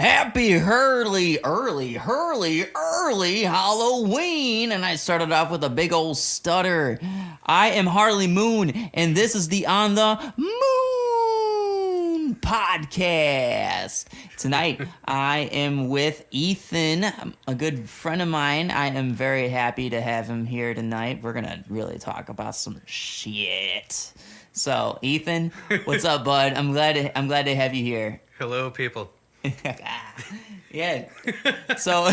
Happy early Halloween. And I started off with a big old stutter. I am Harley Moon, and this is the On the Moon podcast. Tonight, I am with Ethan, a good friend of mine. I am very happy to have him here tonight. We're going to really talk about some shit. So, Ethan, what's up, bud? I'm glad to have you here. Hello, people. Yeah. So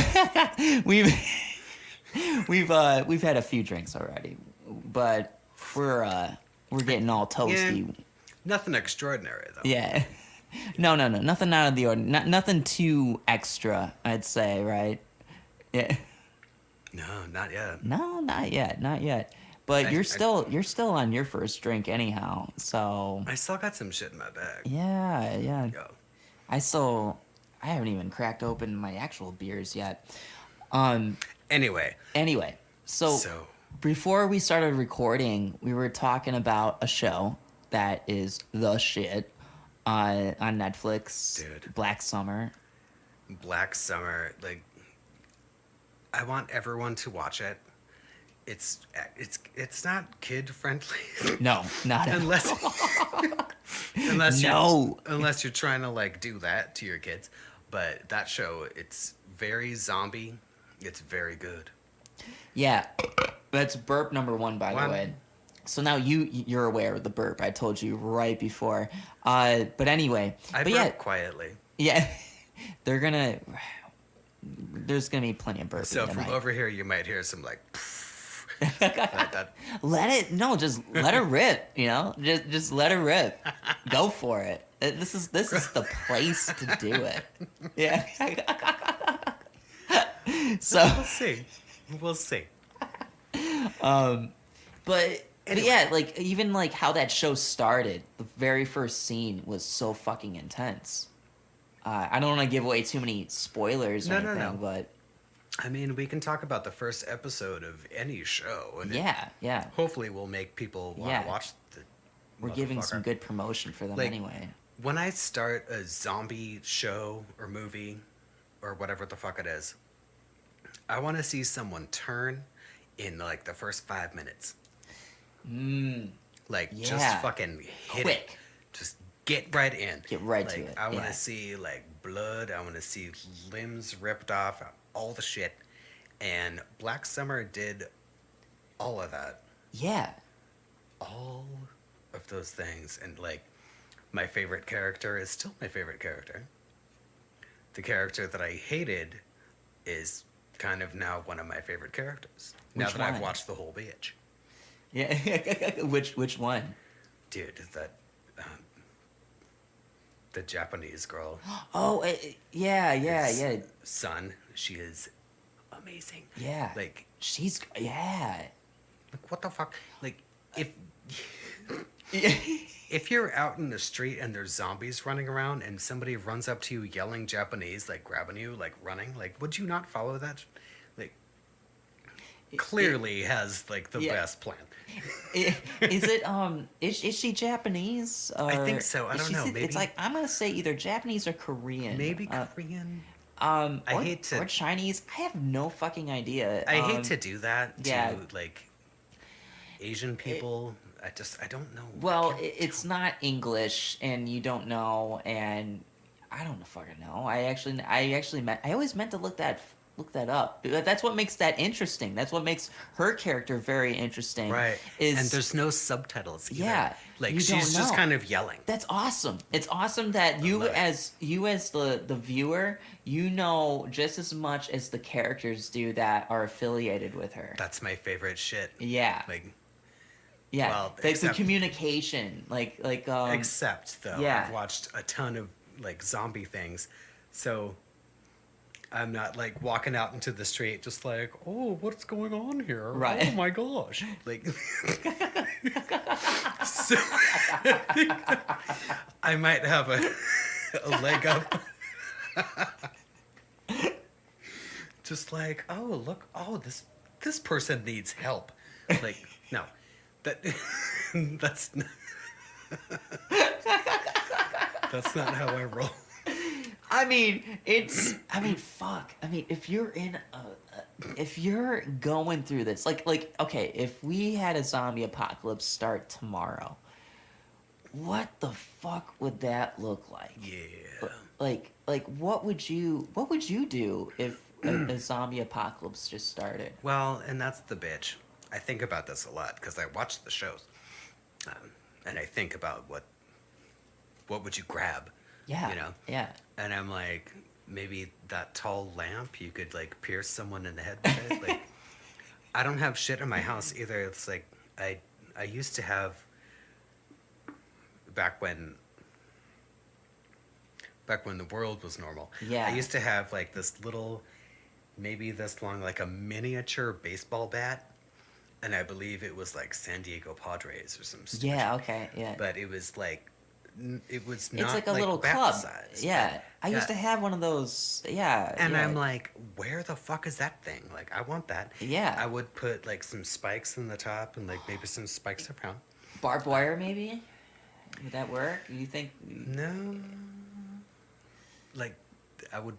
we've had a few drinks already, but we're getting all toasty. Yeah, nothing extraordinary though. Yeah. No. Nothing out of the ordinary. Nothing too extra, I'd say, right? Yeah. No, not yet. No, not yet. But you're still on your first drink anyhow. So I still got some shit in my bag. Yeah. Yo. I haven't even cracked open my actual beers yet. Anyway, so before we started recording, we were talking about a show that is the shit on Netflix. Dude. Black Summer. like, I want everyone to watch it. It's not kid friendly. No, not at unless No. unless you're trying to like do that to your kids. But that show, it's very zombie. It's very good. Yeah, that's burp number one, by the way. So now you're aware of the burp. I told you right before. But anyway, I burp quietly. Yeah, there's gonna be plenty of burping. So tonight. from over here, you might hear some like. Just let her rip, just let her rip. Go for it. This is the place to do it. Yeah. So we'll see. But yeah, like even like how that show started, the very first scene was so fucking intense. I don't want to give away too many spoilers or anything, No. but I mean, we can talk about the first episode of any show. And yeah. Hopefully we'll make people want to watch the We're giving some good promotion for them anyway. When I start a zombie show or movie or whatever the fuck it is, I want to see someone turn in like the first 5 minutes. Just fucking hit quick. It. Just get right in. Get right to it. I want to see like blood. I want to see limbs ripped off. All the shit. And Black Summer did all of that. Yeah. All of those things. And like, my favorite character is still my favorite character. The character that I hated is kind of now one of my favorite characters. Now that I've watched the whole bitch. Yeah. Which one? Dude, that the Japanese girl. Oh, yeah. Sun, she is amazing. Yeah. Like she's Like what the fuck? Like if you're out in the street and there's zombies running around and somebody runs up to you yelling Japanese, like grabbing you, like running, like would you not follow that? Like clearly has like the best plan. Is she Japanese? Or I think so. I don't know. Maybe it's like I'm gonna say either Japanese or Korean. Maybe Korean. Or Chinese. I have no fucking idea. I hate to do that yeah. to like Asian people. I don't know. Well, it's not English, and you don't know, and I don't fucking know. I always meant to look that up. That's what makes that interesting. That's what makes her character very interesting. Right. And there's no subtitles either. Yeah. Like she's just kind of yelling. That's awesome. It's awesome that you as the viewer, you know just as much as the characters do that are affiliated with her. That's my favorite shit. Yeah. Yeah. Well, the communication. Except though, yeah. I've watched a ton of like zombie things. So I'm not like walking out into the street just like, oh, what's going on here? Right. Oh my gosh. Like so, I might have a leg up. Just like, oh look, this person needs help. Like, no. That's not how I roll. I mean, fuck. I mean, if you're if you're going through this, okay, if we had a zombie apocalypse start tomorrow, what the fuck would that look like? Yeah. What would you do if a zombie apocalypse just started? Well, and that's the bitch. I think about this a lot because I watch the shows, and I think about what would you grab? Yeah. You know. Yeah. And I'm like, maybe that tall lamp you could like pierce someone in the head with it. Like, I don't have shit in my house either. It's like I used to have back when the world was normal. Yeah. I used to have like this little, maybe this long, like a miniature baseball bat, and I believe it was like San Diego Padres or some stupid Yeah. shit. Okay. Yeah. But it was like, it was not It's like a little bat club. size. Yeah. I used to Yeah. have one of those. Yeah. And yeah. I'm like, where the fuck is that thing? Like, I want that. Yeah. I would put like some spikes in the top and like maybe some spikes around. Barbed wire, maybe. Would that work? You think? No. Like, I would.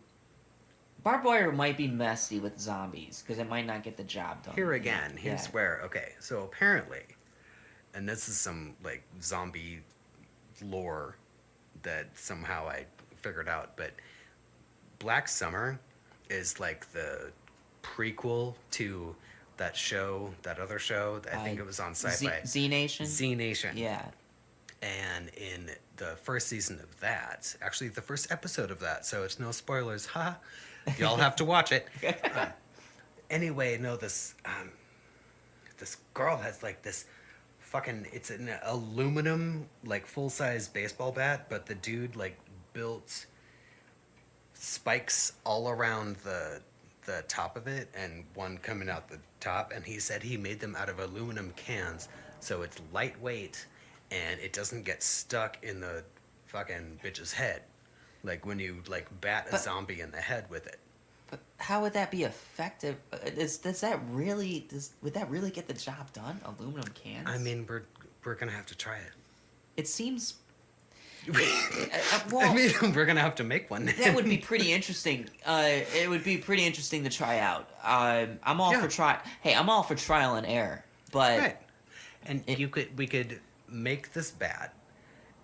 Barbed wire might be messy with zombies because it might not get the job done. Here again, here's Yeah. where, okay, so apparently, and this is some like zombie lore that somehow I figured out, but Black Summer is like the prequel to that show, that other show, I think it was on Sci-Fi. Z Nation. Z Nation. Yeah. And in the first season of that, actually the first episode of that, so it's no spoilers, haha. Y'all have to watch it. Anyway, no, this girl has like this fucking, it's an aluminum like full-size baseball bat, but the dude like built spikes all around the top of it and one coming out the top, and he said he made them out of aluminum cans, so it's lightweight and it doesn't get stuck in the fucking bitch's head, like when you like bat a zombie in the head with it. But how would that be effective? Would that really get the job done? Aluminum cans. I mean, we're gonna have to try it. It seems. I mean, we're gonna have to make one. That would be pretty interesting. It would be pretty interesting to try out. I'm all for try. Hey, I'm all for trial and error. But right. And we could make this bat,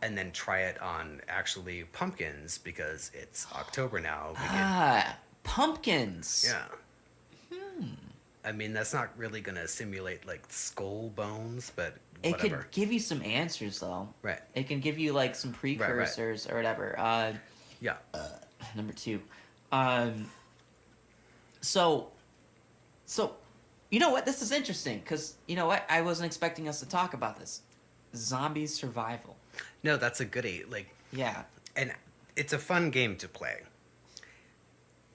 and then try it on actually pumpkins because it's October now. Pumpkins. Yeah. I mean, that's not really gonna simulate like skull bones, but It whatever. could give you some answers though. Right. It can give you like some precursors or whatever. Yeah. Number 2. So, you know what? This is interesting because you know what? I wasn't expecting us to talk about this. Zombie survival. No, that's a goodie. Like, Yeah. and it's a fun game to play.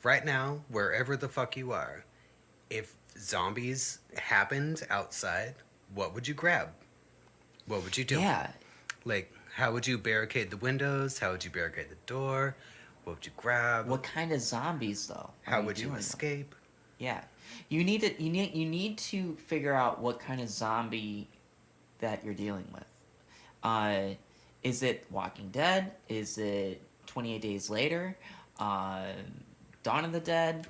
Right now, wherever the fuck you are, if zombies happened outside, what would you grab? What would you do? Yeah. Like, how would you barricade the windows? How would you barricade the door? What would you grab? What kind of zombies though? How would you escape? Yeah. You need to figure out what kind of zombie that you're dealing with. Is it Walking Dead? Is it 28 Days Later? Dawn of the Dead?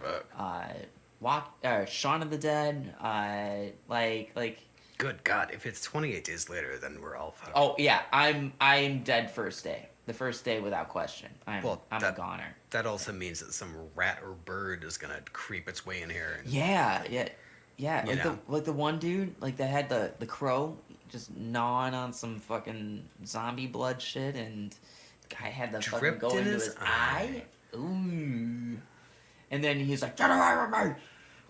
Shaun of the Dead? Good God, if it's 28 days later, then we're all fucked. Oh yeah, I'm dead first day. The first day without question. I'm a goner. That also means that some rat or bird is gonna creep its way in here. And, Yeah. You Like the one dude like that had the crow just gnawing on some fucking zombie blood shit, and the guy had the fucking Dripped go in into his his eye. Ooh. And then he's like, "Get away from me!"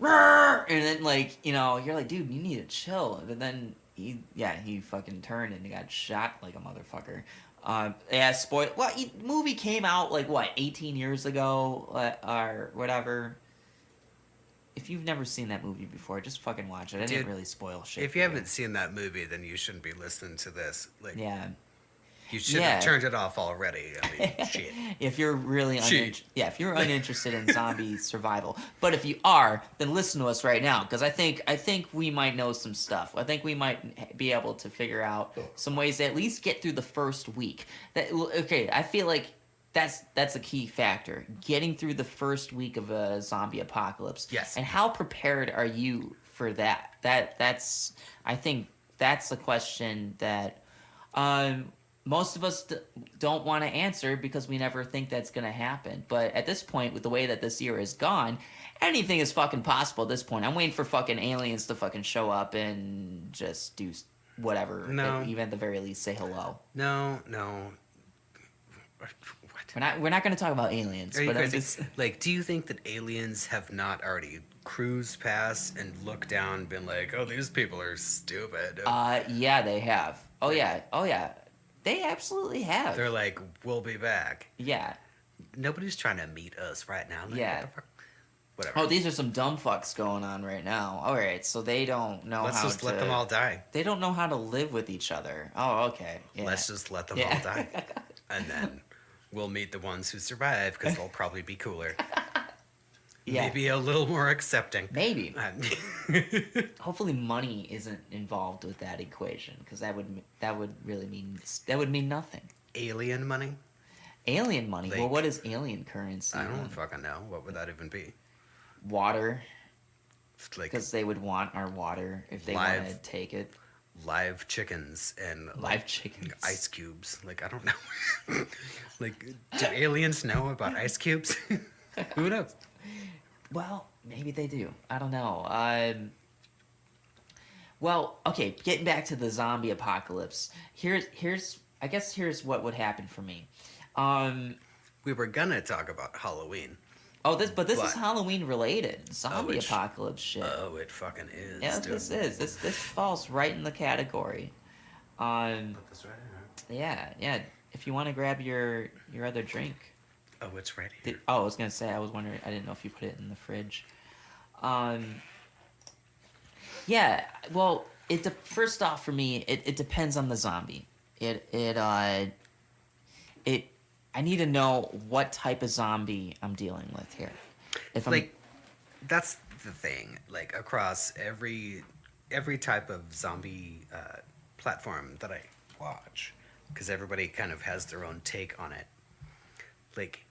And then like, you know, you're like, dude, you need to chill. But then he fucking turned and he got shot like a motherfucker. Spoil. Well, movie came out like what 18 years ago or whatever. If you've never seen that movie before, just fucking watch it. I didn't really spoil shit. If you haven't seen that movie, then you shouldn't be listening to this. Like, Yeah. You should have turned it off already. I mean, shit. If you're really if you're uninterested in zombie survival, but if you are, then listen to us right now because I think we might know some stuff. I think we might be able to figure out some ways to at least get through the first week. I feel like that's a key factor. Getting through the first week of a zombie apocalypse. Yes. And how prepared are you for that? That's I think that's the question that most of us don't want to answer because we never think that's going to happen. But at this point, with the way that this year has gone, anything is fucking possible at this point. I'm waiting for fucking aliens to fucking show up and just do whatever. No. Even at the very least, say hello. No. What? We're not going to talk about aliens. Are you But crazy? it's, Like, do you think that aliens have not already cruised past and looked down and been like, oh, these people are stupid? yeah, they have. Oh yeah. They absolutely have. They're like, we'll be back. Yeah. Nobody's trying to meet us right now. Like, Yeah. What the fuck? Whatever. Oh, these are some dumb fucks going on right now. All right, so they don't know Let's how just to... let them all die. They don't know how to live with each other. Oh, okay. Yeah. Let's just let them Yeah. all die. And then we'll meet the ones who survive because they'll probably be cooler. Yeah. Maybe a little more accepting. Maybe. Hopefully money isn't involved with that equation, because that would really mean nothing. Alien money? Alien money? Like, well, what is alien currency? I don't then? fucking know. What would that even be? Water, Like because they would want our water if they Live- want to take it. live chickens and Live chickens. ice cubes. Like, I don't know. Like, do aliens know about ice cubes? Who knows? Well, maybe they do. I don't know. Well, okay. Getting back to the zombie apocalypse. Here's what would happen for me. We were gonna talk about Halloween. This is What? Halloween related. Zombie it's- apocalypse shit. Oh, it fucking is. Yeah, dude. this falls right in the category. Put this right here. Yeah. If you want to grab your other drink. Oh, it's right here. I was gonna say. I was wondering. I didn't know if you put it in the fridge. Yeah. Well, first off for me, it depends on the zombie. I need to know what type of zombie I'm dealing with here. If I'm Like, that's the thing. Like, across every type of zombie platform that I watch, because everybody kind of has their own take on it. Like,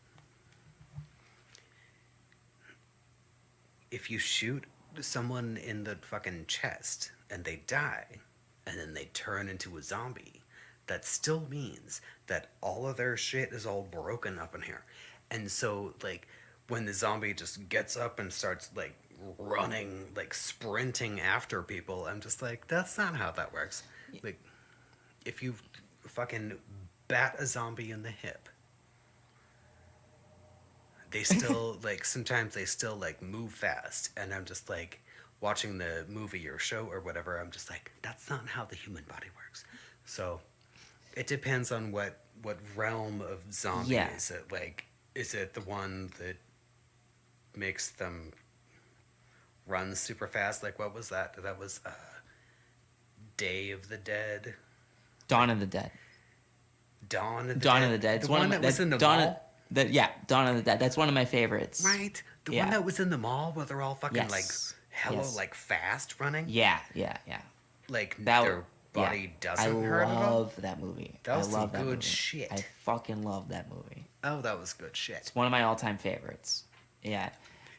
if you shoot someone in the fucking chest and they die, and then they turn into a zombie, that still means that all of their shit is all broken up in here. And so, like, when the zombie just gets up and starts, like, running, like, sprinting after people, I'm just like, that's not how that works. Like, if you fucking bat a zombie in the hip, they still, like, sometimes they still, like, move fast. And I'm just like, watching the movie or show or whatever, I'm just like, that's not how the human body works. So it depends on what realm of zombie Yeah. is it. Like, is it the one that makes them run super fast? Like, what was that? That was Day of the Dead. Dawn of the Dead. Dawn of the Dawn Dead. of the Dead. The It's one that was in the mall? Dawn of the Dead. That's one of my favorites. Right? The Yeah. one that was in the mall where they're all fucking, Yes. like, hella, Yes. like, fast running? Yeah. Like, That their body yeah. doesn't hurt I at all? love that movie. That was I some love that good movie. shit. I fucking love that movie. Oh, that was good shit. It's one of my all-time favorites. Yeah.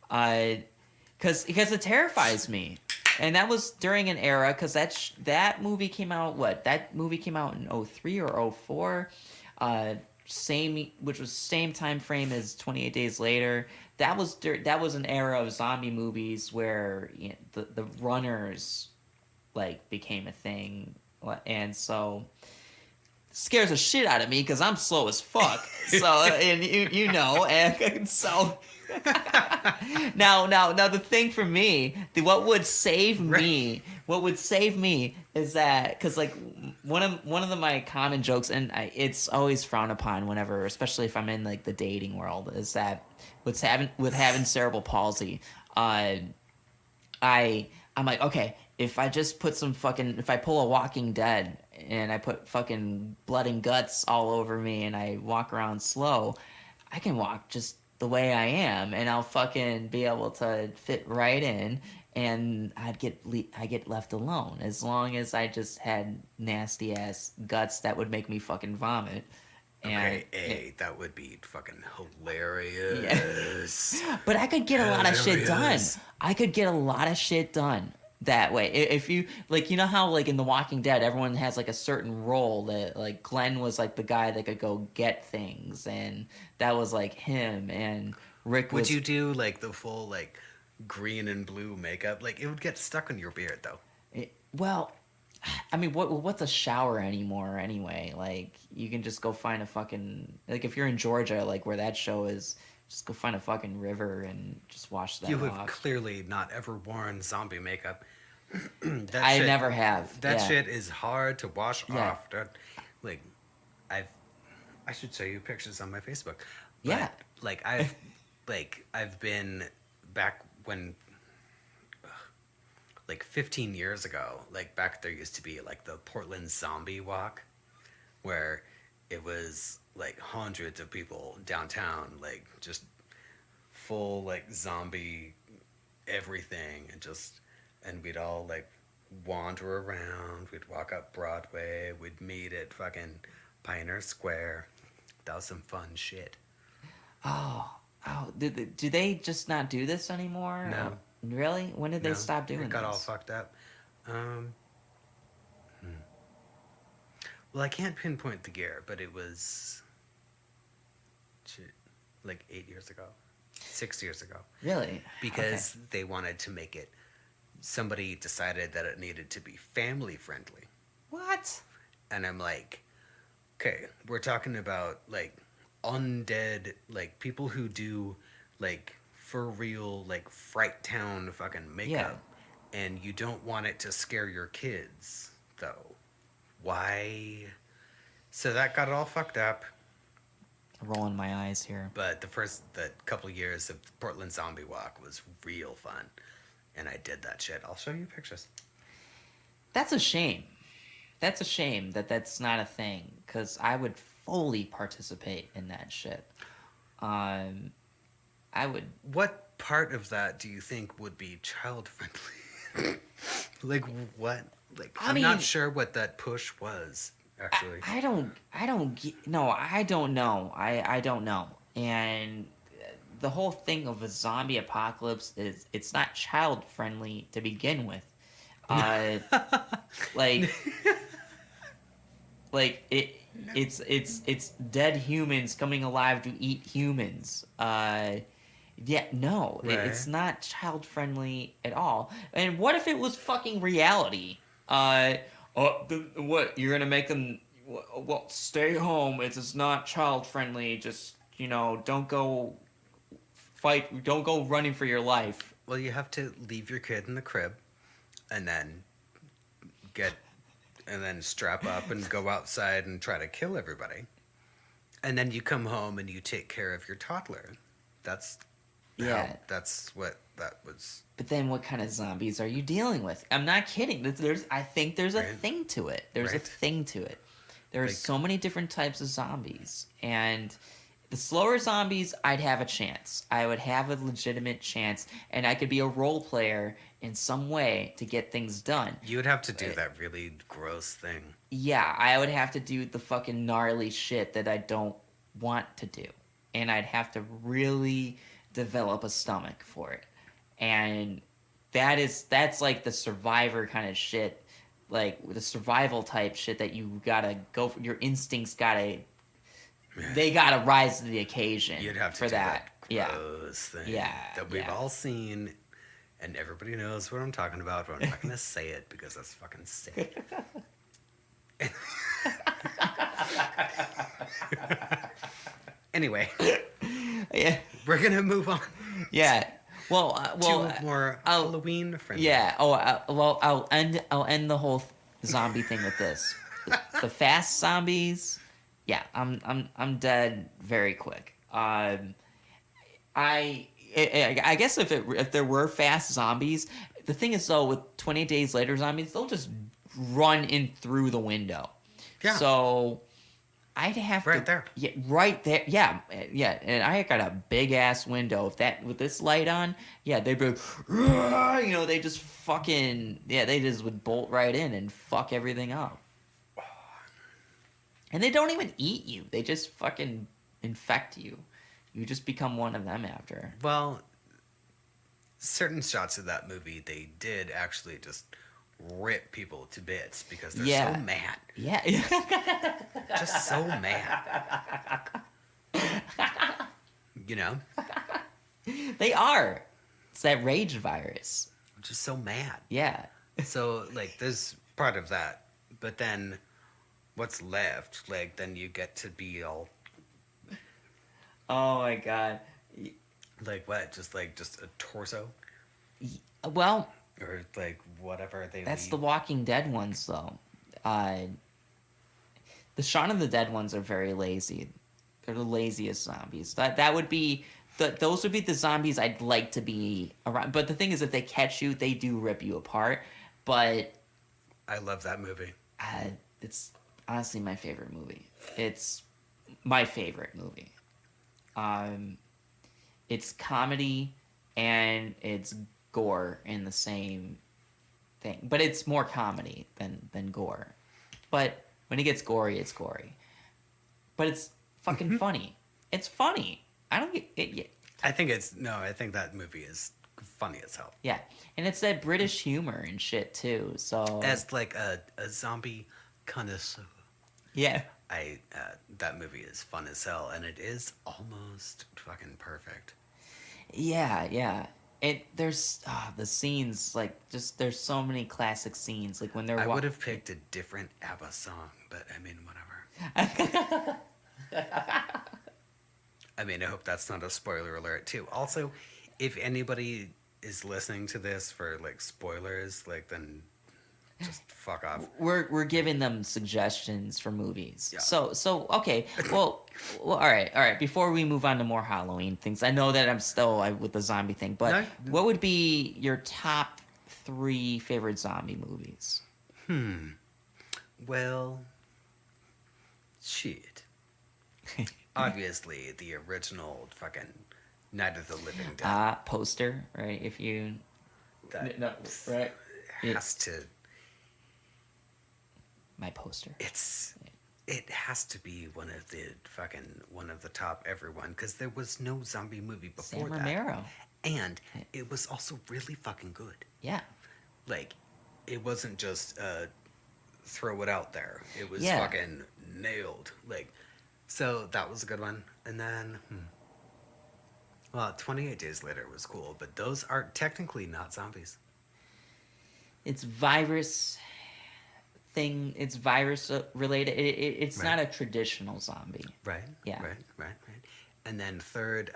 Because it terrifies me. And that was during an era, because that movie came out, That movie came out in 2003 or 2004. Which was same time frame as 28 Days Later. That was an era of zombie movies where the runners, like, became a thing. And so scares the shit out of me because I'm slow as fuck. So, and you know, and so now the thing for me, what would save me is that, because, like, one of my common jokes, and it's always frowned upon whenever, especially if I'm in, like, the dating world, is that with having cerebral palsy, I'm like, okay, if I just put if I pull a Walking Dead and I put fucking blood and guts all over me and I walk around slow, I can walk just the way I am and I'll fucking be able to fit right in, and I get left alone as long as I just had nasty ass guts that would make me fucking vomit. And Okay, that would be fucking hilarious. but I could get a lot of shit done. Hilarious. I could get a lot of shit done that way. If you like, you know how like in The Walking Dead, everyone has like a certain role that like Glenn was like the guy that could go get things, and that was like him. And Rick was. Would you do like the full like green and blue makeup? Like it would get stuck on your beard though. Well, I mean, what's a shower anymore anyway? Like, you can just go find a fucking like if you're in Georgia, like where that show is, just go find a fucking river and just wash that You have off. clearly not ever worn zombie makeup. I never have. That yeah. shit is hard to wash Yeah. off. Like, I should show you pictures on my Facebook. But, Yeah. Like I've been back when, like 15 years ago. Like back there used to be like the Portland Zombie Walk, where it was like hundreds of people downtown, like just full like zombie everything, and we'd all like wander around. We'd walk up Broadway. We'd meet at fucking Pioneer Square. That was some fun shit. Oh, do they just not do this anymore? No. Really? When did they No, stop doing it got all this? fucked up. Well, I can't pinpoint the year, but it was shit, like 8 years ago, 6 years ago. Really? Because they wanted to make it. Somebody decided that it needed to be family friendly. What? And I'm like, okay, we're talking about like undead, like people who do like for real, like Fright Town fucking makeup. And you don't want it to scare your kids, though. Why? So that got it all fucked up. Rolling my eyes here. But the couple years of Portland Zombie Walk was real fun. And I did that shit. I'll show you pictures. That's a shame. That's a shame that that's not a thing, because I would fully participate in that shit. I would. What part of that do you think would be child friendly? Like what? Like I'm mean, not sure what that push was actually. I don't know. I don't know. And the whole thing of a zombie apocalypse is it's not child friendly to begin with. Like it's dead humans coming alive to eat humans. Yeah, no, Right. it's not child friendly at all. And what if it was fucking reality? What you're gonna make them? Well, stay home. It's not child friendly. Just don't go fight. Don't go running for your life. Well, you have to leave your kid in the crib, and then strap up and go outside and try to kill everybody. And then you come home and you take care of your toddler. That's what that was. But then, what kind of zombies are you dealing with? I'm not kidding. I think there's a thing to it. There's a Right. thing to it. There are Like- so many different types of zombies, and the slower zombies, I'd have a chance. I would have a legitimate chance, and I could be a role player in some way to get things done. You would have to do that really gross thing. Yeah, I would have to do the fucking gnarly shit that I don't want to do, and I'd have to really develop a stomach for it. And that's like the survivor kind of shit, like the survival type shit that you gotta go for. Your instincts they gotta rise to the occasion. You'd have to for do that. that gross thing that we've all seen, and everybody knows what I'm talking about, but I'm not going to say it because that's fucking sick. Anyway, Yeah, we're going to move on yeah. Well, to more Halloween friendly. yeah. I'll end the whole zombie thing with this. The fast zombies. Yeah, I'm dead very quick. I guess if there were fast zombies, the thing is though, with 28 Days Later zombies, they'll just run in through the window. Yeah. So I'd have Right there. Yeah, right there. Yeah, yeah. And I got a big ass window. With this light on, yeah, they'd be, they just fucking, they just would bolt right in and fuck everything up. And they don't even eat you. They just fucking infect you. You just become one of them after. Well, certain shots of that movie, they did actually just rip people to bits because they're so mad. Yeah. Just so mad. You know? They are. It's that rage virus. Just so mad. Yeah. So, like, there's part of that. But then, what's left? Like, then you get to be all... Oh, my God. Like, what? Just a torso? Well... Or, like, whatever they That's leave. the Walking Dead ones, though. The Shaun of the Dead ones are very lazy. They're the laziest zombies. That would be... Those would be the zombies I'd like to be around. But the thing is, if they catch you, they do rip you apart. But... I love that movie. It's honestly my favorite movie. It's my favorite movie. It's comedy and it's gore in the same thing, but it's more comedy than gore. But when it gets gory, it's gory. But it's fucking funny. It's funny. I don't get it. I think that movie is funny as hell. Yeah, and it's that British humor and shit too. So As like a zombie connoisseur, yeah, that movie is fun as hell, and it is almost fucking perfect. yeah. There's the scenes, like, just there's so many classic scenes, like when they're. I would have picked a different ABBA song, but I mean, whatever. I mean, I hope that's not a spoiler alert too. Also, if anybody is listening to this for like spoilers, like, then just fuck off. We're giving them suggestions for movies. Yeah. So okay. Well, all right. Before we move on to more Halloween things, I know that I'm still with the zombie thing, but No. what would be your top 3 favorite zombie movies? Well, shit. Obviously, the original fucking Night of the Living Dead. Poster, right? If you That no, right? has to. My poster. It has to be one of the top everyone, because there was no zombie movie before Sam that. Romero. And it was also really fucking good. Yeah. Like, it wasn't just throw it out there. It was Yeah. fucking nailed. Like, so that was a good one. And then, well, 28 Days Later was cool, but those are technically not zombies. It's virus thing. It's virus related. It's Right. not a traditional zombie. Right. Yeah. Right. And then third,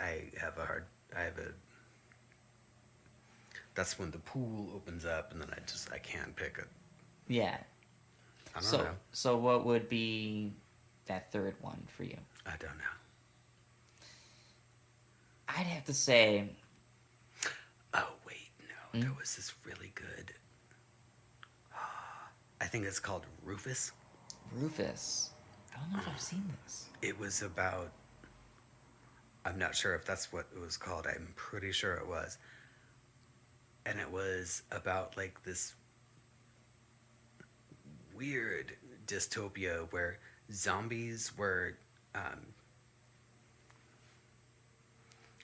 that's when the pool opens up, and then I can't pick it. Yeah. I don't know. So what would be that third one for you? I don't know. I'd have to say. Oh, wait, no. There was this really good. I think it's called Rufus. Rufus. I don't know if I've seen this. It was about. I'm not sure if that's what it was called. I'm pretty sure it was. And it was about like this weird dystopia where zombies were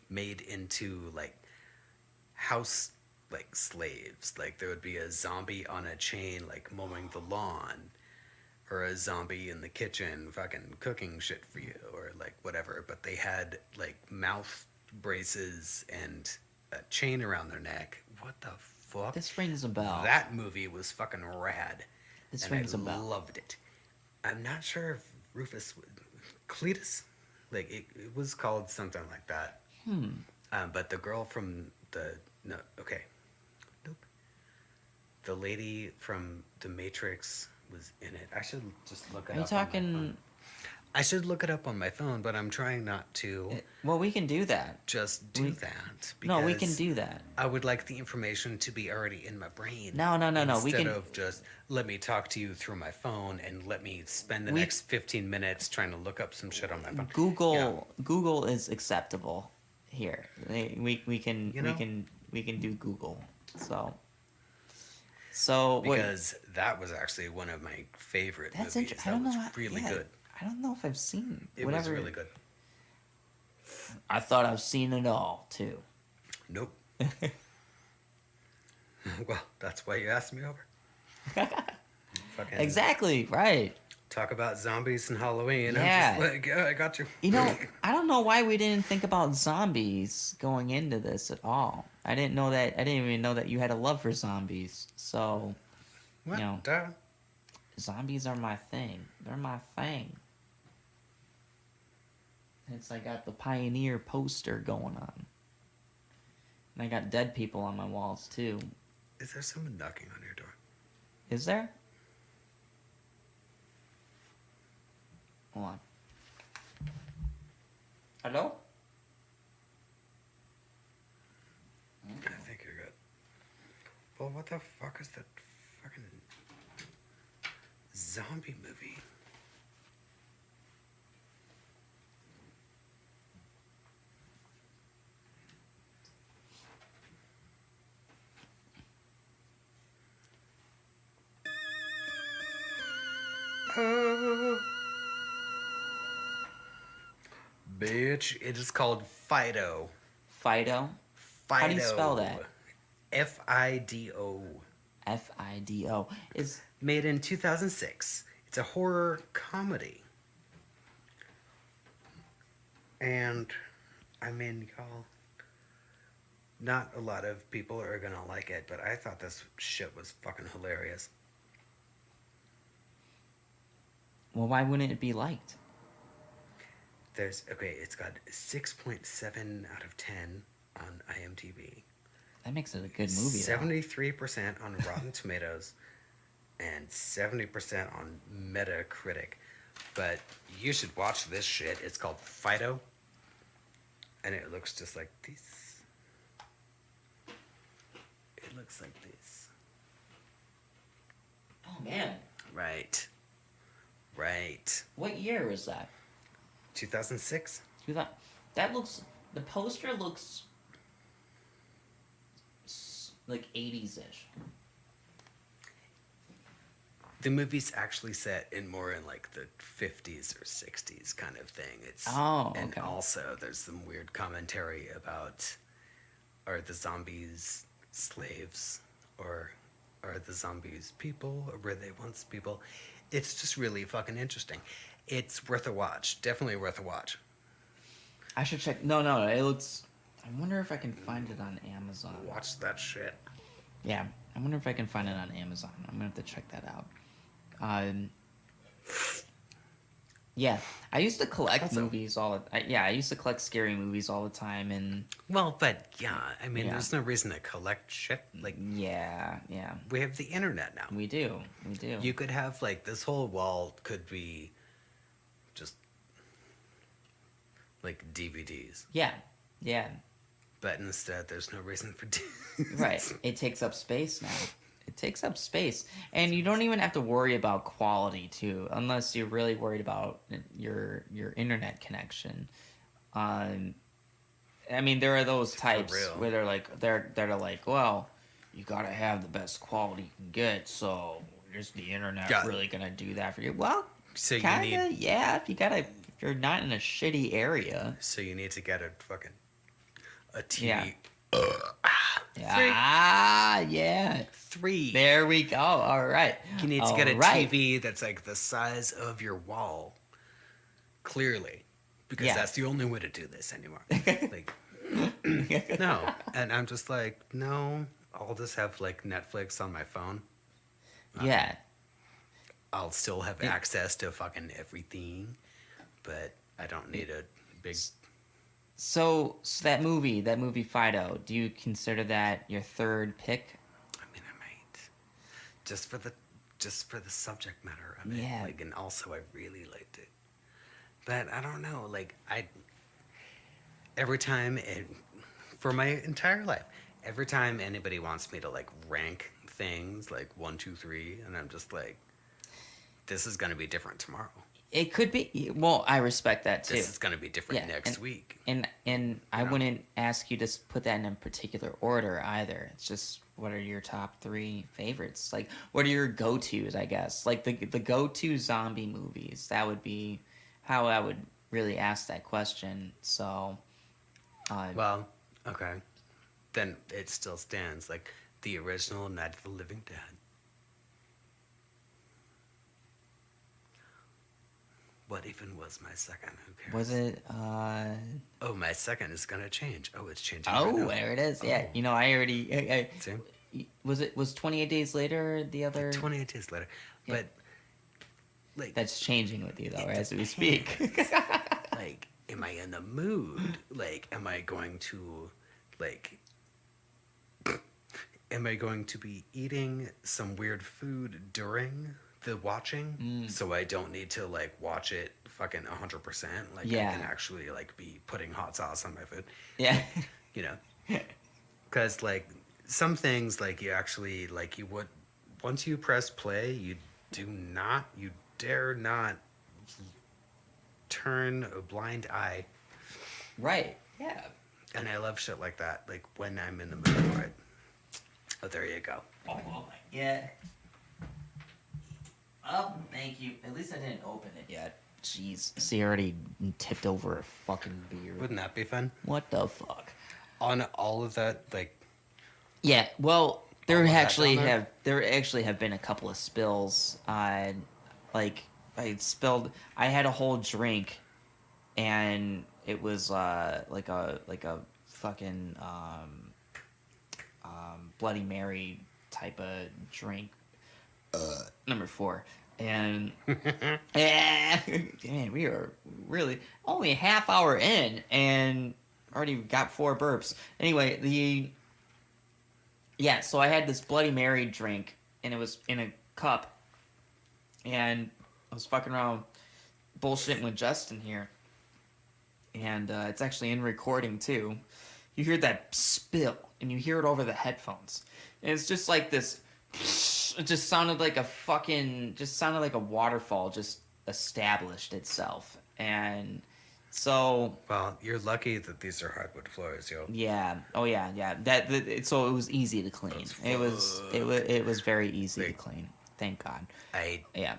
made into like house like slaves. Like there would be a zombie on a chain like mowing the lawn, or a zombie in the kitchen fucking cooking shit for you, or like whatever. But they had like mouth braces and a chain around their neck. What the fuck? This rings a bell. That movie was fucking rad. This and rings I a bell. loved it. I'm not sure if Rufus, Cletus, like it was called something like that. But the girl from nope. The lady from The Matrix was in it. I should just look it up. Are you on my talking? phone. I should look it up on my phone, but I'm trying not to Well, we can do that. just do that. No, we can because do that. I would like the information to be already in my brain. No. We Instead can. of just let me talk to you through my phone and let me spend the We- next 15 minutes trying to look up some shit on my phone. Google is acceptable here. We can You know? we can do Google. So what? Because that was actually one of my favorite That's movies. interesting. I That don't was know. really yeah, good. I I don't know if I've seen It whatever. was really good. I thought I've seen it all too. Nope. Well, that's why you asked me over. Fucking Exactly right. talk about zombies and Halloween. Yeah. I'm just like, yeah, I got you. You know, I don't know why we didn't think about zombies going into this at all. I didn't know that. I didn't even know that you had a love for zombies. So, What? you know, Duh. zombies are my thing. They're my thing. It's I got the Pioneer poster going on. And I got dead people on my walls too. Is there someone knocking on your door? Is there? Hold on. Hello? I think you're good. Well, what the fuck is that fucking zombie movie? Oh. Bitch, it is called Fido. Fido? Fido. How do you spell that? Fido. Fido. Is Made in 2006. It's a horror comedy. And, I mean, y'all, not a lot of people are gonna like it, but I thought this shit was fucking hilarious. well, why wouldn't it be liked? It's got 6.7 out of 10 on IMDb. That makes it a good movie. 73% on Rotten Tomatoes and 70% on Metacritic. But you should watch this shit. It's called Fido. And it looks just like this. It looks like this. Oh man, Right. Right. what year is that? 2006? You thought that looks? The poster looks like 80s ish. The movie's actually set in more in like the 50s or 60s kind of thing. It's Oh, and okay. also there's some weird commentary about are the zombies slaves or are the zombies people or were they once people? It's just really fucking interesting. It's worth a watch. Definitely worth a watch. I should check. No, it looks. I wonder if I can find it on Amazon. Watch that shit. Yeah, I wonder if I can find it on Amazon. I'm gonna have to check that out. Yeah, I used to collect Also- movies I used to collect scary movies all the time, and Well, but yeah, I mean, Yeah. there's no reason to collect shit. Like, yeah, we have the internet now. we do. You could have like this whole wall could be just like DVDs, Yeah, but instead there's no reason for right. It takes up space now. It takes up space, and you don't even have to worry about quality too, unless you're really worried about your internet connection. I mean, there are those types real. where they're like, well, you gotta have the best quality you can get, so is the internet Yeah. really gonna do that for you? Well, So you kinda, need yeah. If you're not in a shitty area, to get a TV. Yeah. Three. Yeah. 3. There we go. All right. You need to get a All right. TV that's like the size of your wall. Clearly, because Yeah. that's the only way to do this anymore. Like, no, and I'm just like, no. I'll just have like Netflix on my phone. Yeah. I'll still have access to fucking everything, but I don't need a big. So that movie Fido, do you consider that your third pick? I mean, I might just for the subject matter of it. Yeah. Like, and also I really liked it, but I don't know. Like every time for my entire life, every time anybody wants me to like rank things like 1, 2, 3, and I'm just like, this is gonna be different tomorrow. It could be. Well, I respect that too. This is gonna be different Yeah, next week. And I know? wouldn't ask you to put that in a particular order either. It's just what are your top 3 favorites? Like what are your go-tos? I guess like the go-to zombie movies. That would be how I would really ask that question. So, Well, okay. Then it still stands. Like the original Night of the Living Dead. What even was my second? Who cares? was it? Oh, my second is gonna change. Oh, it's changing. right Oh, now. there it is. Yeah, Oh. I already. See? Was 28 days later the other? 28 days later. Yeah. But like That's changing with you though, it as we speak. like, am I in the mood? Like, am I going to like am I going to be eating some weird food during the watching? So I don't need to like watch it fucking 100%. Like Yeah. I can actually like be putting hot sauce on my food. Yeah. You know? Cuz like some things like you actually like you would once you press play, you dare not turn a blind eye. Right. Yeah. And I love shit like that. Like when I'm in the mood for it. Oh, there you go. Oh, yeah. Oh, thank you. At least I didn't open it yet. Jeez. See, I already tipped over a fucking beer. Wouldn't that be fun? What the fuck? On all of that, like Yeah. Well, All of that actually down there? have been a couple of spills. Like I had a whole drink, and it was like a fucking Bloody Mary type of drink. Number 4. And man, we are really only a half hour in and already got 4 burps. Anyway, so I had this Bloody Mary drink, and it was in a cup, and I was fucking around bullshitting with Justin here, and it's actually in recording too. You hear that spill, and you hear it over the headphones, and it's just like this. It just sounded like a waterfall just established itself, and so well, you're lucky that these are hardwood floors, yo. yeah, oh yeah. So it was easy to clean. It was very easy to Like- clean. Thank God. Yeah.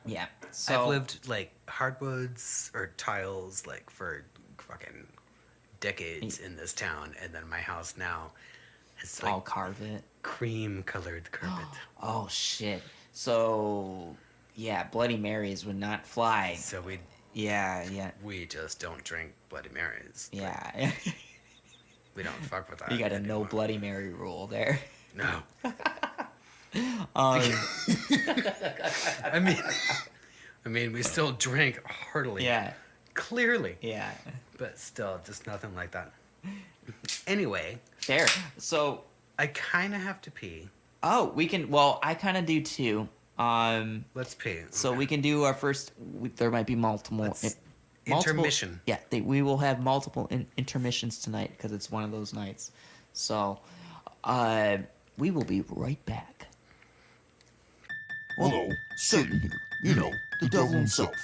Yeah. So I've lived like hardwoods or tiles like for fucking decades in this town, and then my house now is like I'll carve it. cream colored carpet. Oh shit. So yeah, Bloody Marys would not fly. So Yeah. we just don't drink Bloody Marys. Like, Yeah. we don't fuck with that. You got a no anymore. Bloody Mary rule there. No. Um, I mean, we still drink heartily. yeah. Clearly. Yeah. But still, just nothing like that. Anyway, Fair. So I kind of have to pee. we can. Well, I kind of do too. Let's pee. So Okay. we can do our first. There might be multiple. Intermission. Yeah, we will have multiple intermissions tonight because it's one of those nights. So, we will be right back. Hello, Satan here. You know, the devil himself.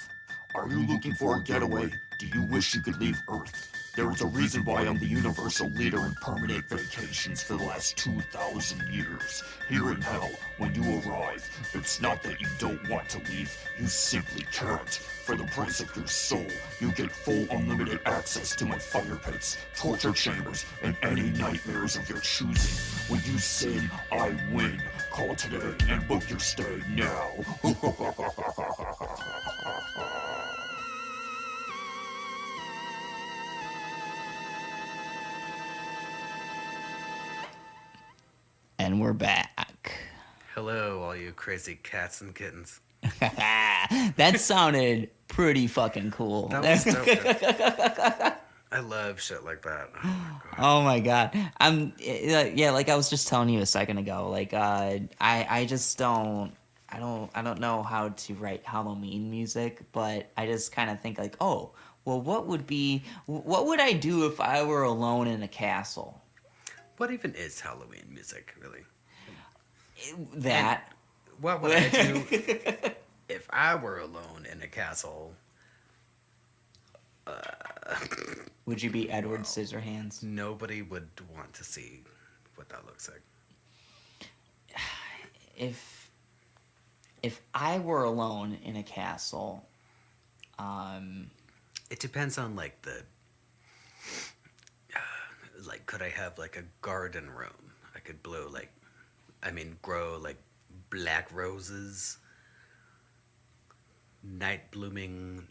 Are you looking for a getaway? Do you wish you could leave Earth? There is a reason why I'm the universal leader in permanent vacations for the last 2,000 years. Here in hell, when you arrive, it's not that you don't want to leave, you simply can't. For the price of your soul, you get full unlimited access to my fire pits, torture chambers, and any nightmares of your choosing. When you say, I win, call today and book your stay now. And we're back. Hello, all you crazy cats and kittens. That sounded pretty fucking cool. That was dope. I love shit like that. Oh my god. Oh my god. Yeah, like I was just telling you a second ago, like I just don't know how to write Halloween music, but I just kind of think like, "Oh, well what would I do if I were alone in a castle?" What even is Halloween music, really? That What would I do if I were alone in a castle? would you be Edward Scissorhands? Nobody would want to see what that looks like. If I were alone in a castle, It depends on like like could I have like a garden room? I could grow like black roses, night blooming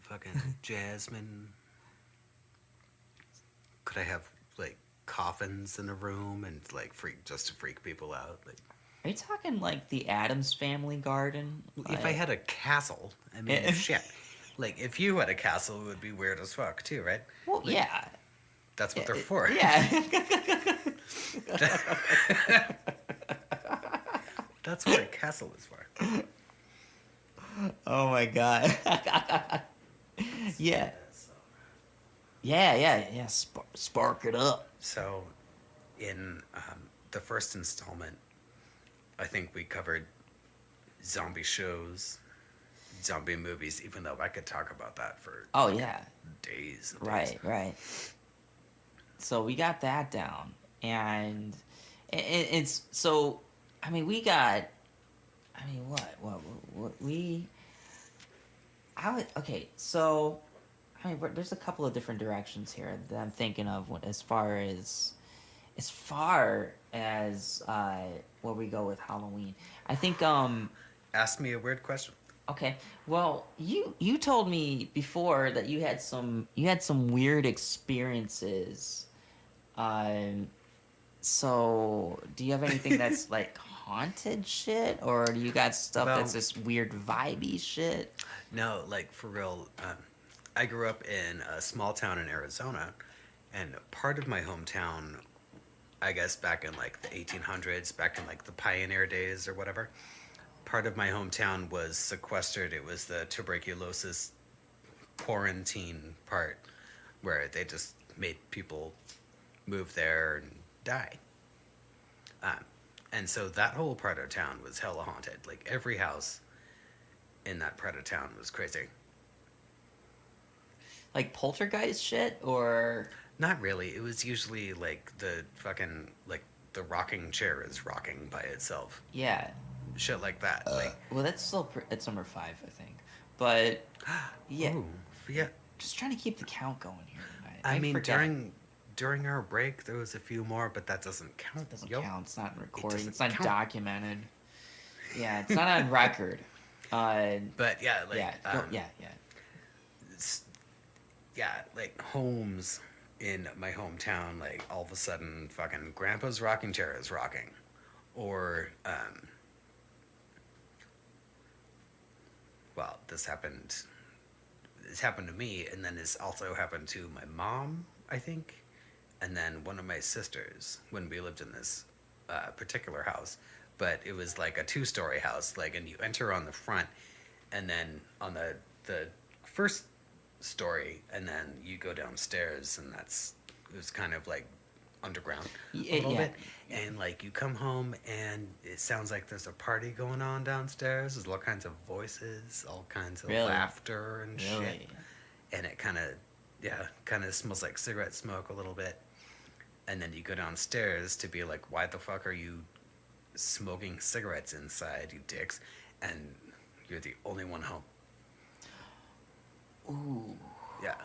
fucking jasmine. Could I have like coffins in a room and like just to freak people out? Like Are you talking like the Addams Family garden? if I had a castle, I mean shit. Like if you had a castle, it would be weird as fuck too, right? Well, Like, yeah. that's what they're for. Yeah. That's what a castle is for. Oh my god. Yeah. Yeah. Spark it up. So, in the first installment, I think we covered zombie shows, zombie movies, even though I could talk about that for Oh yeah. days and days. Right. So we got that down, and it's so. I mean, we got. I mean, what we. I would okay. So, I mean, there's a couple of different directions here that I'm thinking of as far as where we go with Halloween. I think Ask me a weird question. Okay. Well, you told me before that you had some weird experiences. So do you have anything that's like haunted shit, or do you got stuff Well- that's this weird vibey shit? No, like for real. I grew up in a small town in Arizona, and part of my hometown, I guess back in like the 1800s, back in like the pioneer days or whatever, part of my hometown was sequestered. It was the tuberculosis quarantine part where they just made people move there and die. And so that whole part of town was hella haunted. Like every house in that part of town was crazy. Like poltergeist shit, or Not really. It was usually like the fucking like the rocking chair is rocking by itself. yeah. Shit like that. Like Well, that's still it's number 5, I think. But yeah, ooh, yeah. just trying to keep the count going here. I mean forget. during our break there was a few more, but that doesn't count. It doesn't Yo. count. It's not recording. doesn't It's not count. documented. Yeah, it's not on record. But yeah, like Yeah, yeah. yeah, like homes in my hometown, like all of a sudden fucking grandpa's rocking chair is rocking. Or well, this happened to me, and then this also happened to my mom, I think, and then one of my sisters when we lived in this particular house. But it was like a 2-story house, like, and you enter on the front, and then on the first story, and then you go downstairs, and it was kind of like underground a little Yeah. bit, and like you come home and it sounds like there's a party going on downstairs. There's all kinds of voices, all kinds of Really? laughter and shit, Really? and it kind of smells like cigarette smoke a little bit. And then you go downstairs to be like, why the fuck are you smoking cigarettes inside, you dicks? And you're the only one home. Ooh. Yeah,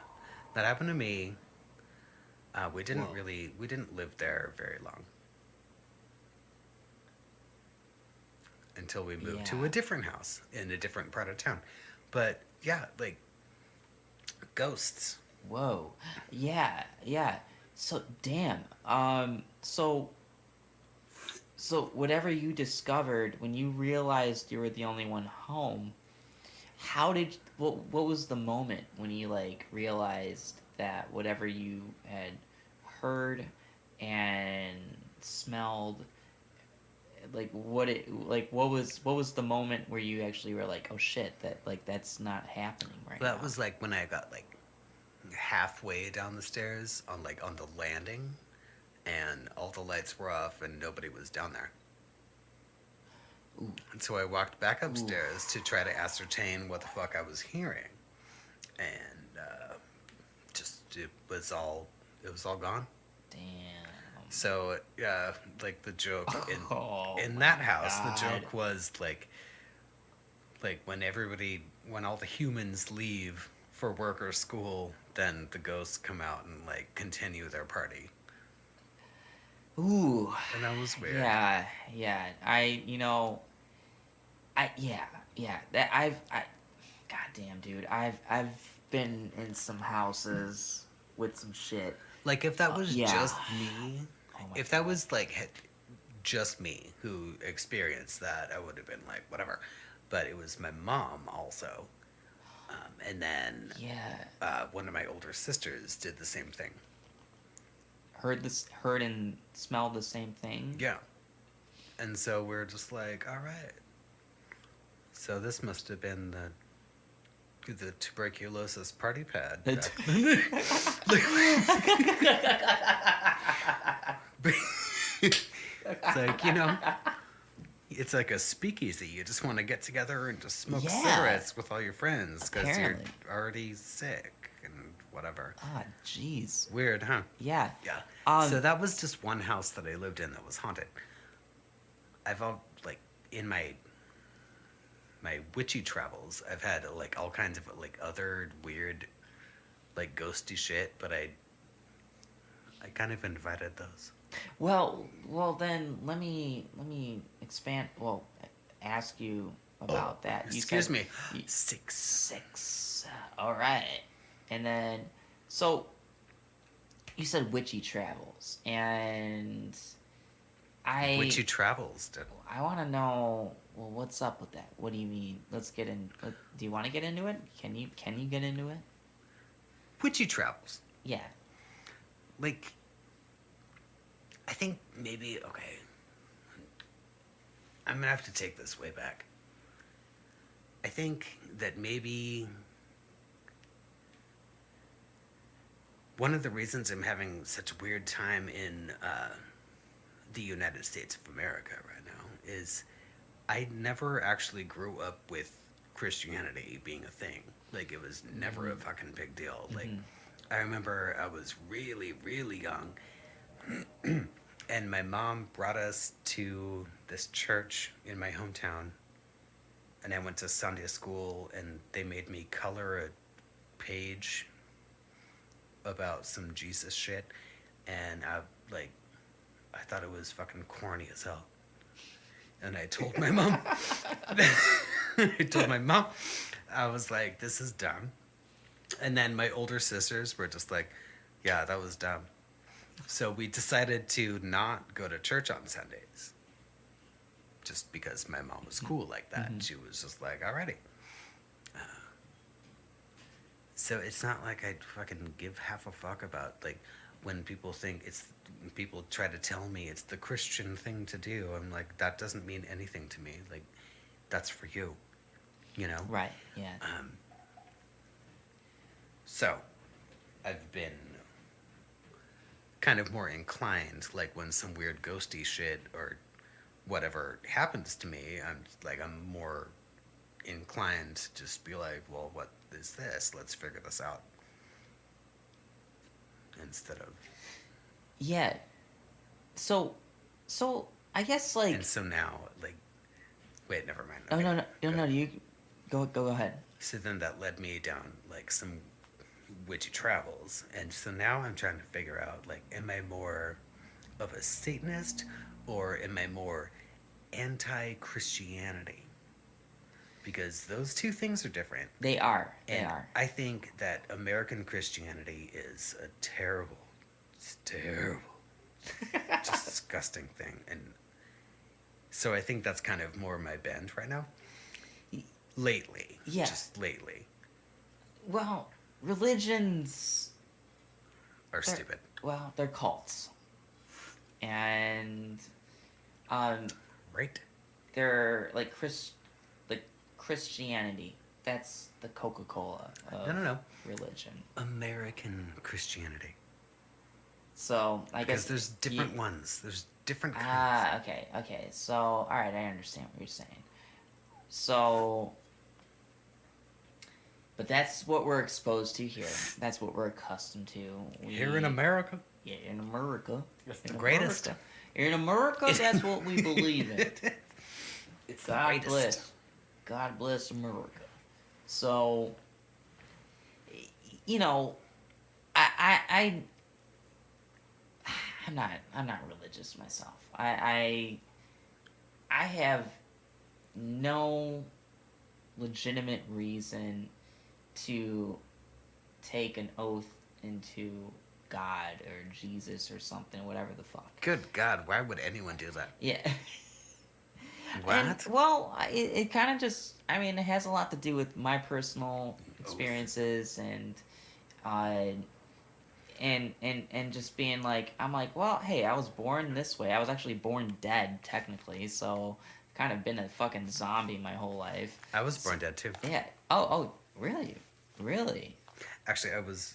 that happened to me. We didn't Whoa. live there very long until we moved to Yeah. a different house in a different part of town. But yeah, like ghosts. Whoa. Yeah. So damn. So whatever you discovered when you realized you were the only one home, what was the moment when you like realized that whatever you had heard and smelled, what was the moment where you actually were like, oh shit, that's not happening right now? That was like when I got like halfway down the stairs on the landing, and all the lights were off and nobody was down there. Ooh. And so I walked back upstairs to try to ascertain what the fuck I was hearing, and it was all gone. Damn. So like the joke Oh in my that house, God. the joke was like, Like when all the humans leave for work or school, then the ghosts come out and like continue their party. Ooh. And that was weird. Yeah, yeah. Goddamn, dude. I've been in some houses with some shit. Like if that was yeah. just me, Oh my if that was like just me who experienced that, I would have been like whatever. But it was my mom also, and then Yeah. one of my older sisters did the same thing. Heard and smelled the same thing. Yeah, and so we're just like, all right. So this must have been the tuberculosis party pad. Back then. It's like, it's like a speakeasy. You just want to get together and just smoke Yeah. cigarettes with all your friends because you're Apparently. already sick and whatever. Ah, jeez. Weird, huh? Yeah. Yeah. So that was just one house that I lived in that was haunted. I've like in my witchy travels, I've had like all kinds of like other weird like ghosty shit, but I kind of invited those. Well, then let me expand. Well, ask you about that. You Excuse said me. you- 6. 6. All right, and then so you said witchy travels, and Witchy travels. I want to know. Well, what's up with that? What do you mean? Let's get in. Do you want to get into it? Can you get into it? Witchy travels. Yeah. Like, I think maybe, okay. I'm going to have to take this way back. I think that maybe one of the reasons I'm having such a weird time in the United States of America right now is I never actually grew up with Christianity being a thing. Like, it was never a fucking big deal. Like, I remember I was really, really young, and my mom brought us to this church in my hometown, and I went to Sunday school, and they made me color a page about some Jesus shit, and I thought it was fucking corny as hell. And I told my mom, I was like, this is dumb. And then my older sisters were just like, yeah, that was dumb. So we decided to not go to church on Sundays. Just because my mom was cool like that. She was just like, alrighty. So it's not like I fucking give half a fuck about, like, when people people try to tell me it's the Christian thing to do. I'm like, that doesn't mean anything to me. Like, that's for you, Right. Yeah. So, I've been kind of more inclined, like when some weird ghosty shit or whatever happens to me, I'm more inclined to just be like, well, what is this? Let's figure this out. Instead of... Yeah. So I guess like. And so now, like... Wait, never mind. Oh, Okay, no, you go ahead. So then that led me down, like, some witchy travels. And so now I'm trying to figure out, like, am I more of a Satanist or am I more anti-Christianity? Because those two things are different. They are. And I think that American Christianity is a terrible, disgusting thing. And so I think that's kind of more my bend right now. Lately. Yeah. Just lately. Well, religions Are stupid. Well, they're cults. And Right? they're like Christianity. That's the Coca-Cola of No. religion. American Christianity. So I guess Because there's different ones. There's different kinds. Okay. So, all right, I understand what you're saying. So, but that's what we're exposed to here. That's what we're accustomed to. Here in America? Yeah, in America. It's the greatest. In America, that's what we believe in. It's the God greatest. bless. God bless America. So, you know, I I'm not religious myself. I have no legitimate reason to take an oath into God or Jesus or something, whatever the fuck. Good God, why would anyone do that? Yeah. What? And, well, it kind of just, I mean, it has a lot to do with my personal experiences uh, and just being like, I'm like, well, hey, I was born this way. I was actually born dead, technically, so kind of been a fucking zombie my whole life. I was born dead too. Yeah. Oh, really? Really? Actually, I was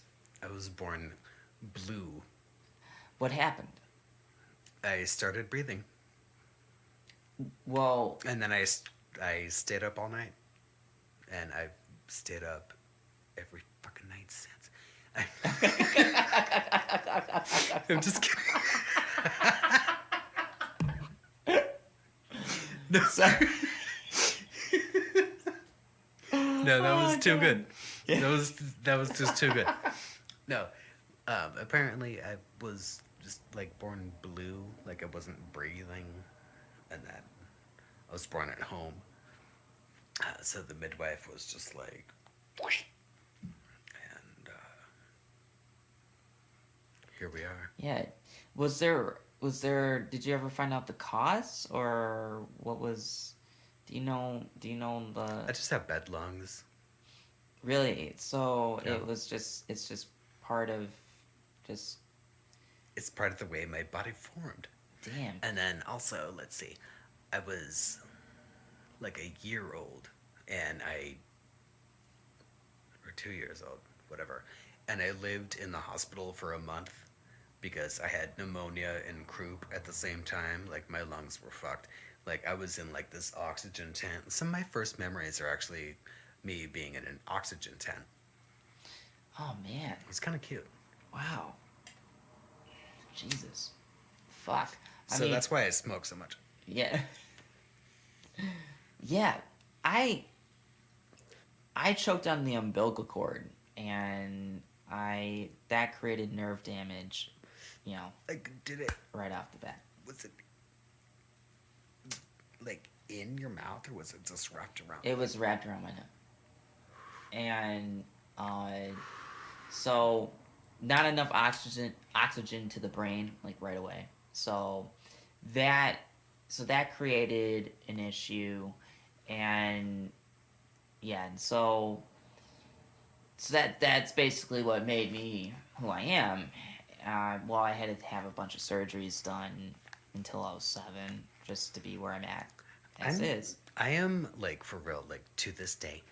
born blue. What happened? I started breathing, Well, and then I stayed up all night, and I've stayed up every fucking night since. I'm just kidding. No, sorry. No, that was too God. good. That was just too good. No, apparently I was just like born blue, like I wasn't breathing, and that I was born at home. So the midwife was just like, whoosh, and here we are. Yeah. Was there, did you ever find out the cause or what was, do you know the, I just have bed lungs. really? So Yeah. it's just part of, just, It's part of the way my body formed. damn. And then also, let's see, I was like a year old, or 2 years old, whatever, and I lived in the hospital for a month because I had pneumonia and croup at the same time. Like, my lungs were fucked. Like, I was in like this oxygen tent. Some of my first memories are actually me being in an oxygen tent. Oh, man. It's kind of cute. Wow. Jesus. Fuck. I So mean, that's why I smoke so much. yeah. Yeah. I choked on the umbilical cord and that created nerve damage, you know, Like, did it, right off the bat. was it like in your mouth, or was it just wrapped around? It was wrapped around my neck. And so not enough oxygen to the brain, like, right away. So that created an issue, and yeah, and so that's basically what made me who I am. Well, I had to have a bunch of surgeries done until I was 7, just to be where I'm at as is. I am, like, for real, like, to this day.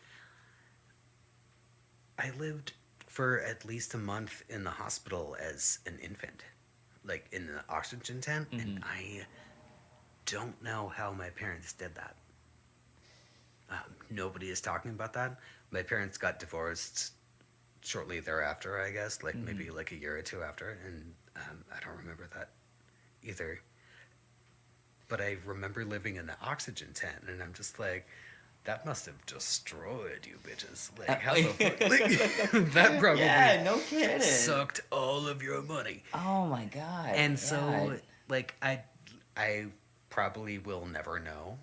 I lived for at least a month in the hospital as an infant, like in the oxygen tent, and I don't know how my parents did that. Nobody is talking about that. My parents got divorced shortly thereafter, I guess, like maybe like a year or two after, and I don't remember that either. But I remember living in the oxygen tent, and I'm just like, that must have destroyed you bitches. Like, how the fuck? Like, that probably Yeah, no kidding. sucked all of your money. Oh my god. And yeah. so, like, I probably will never know,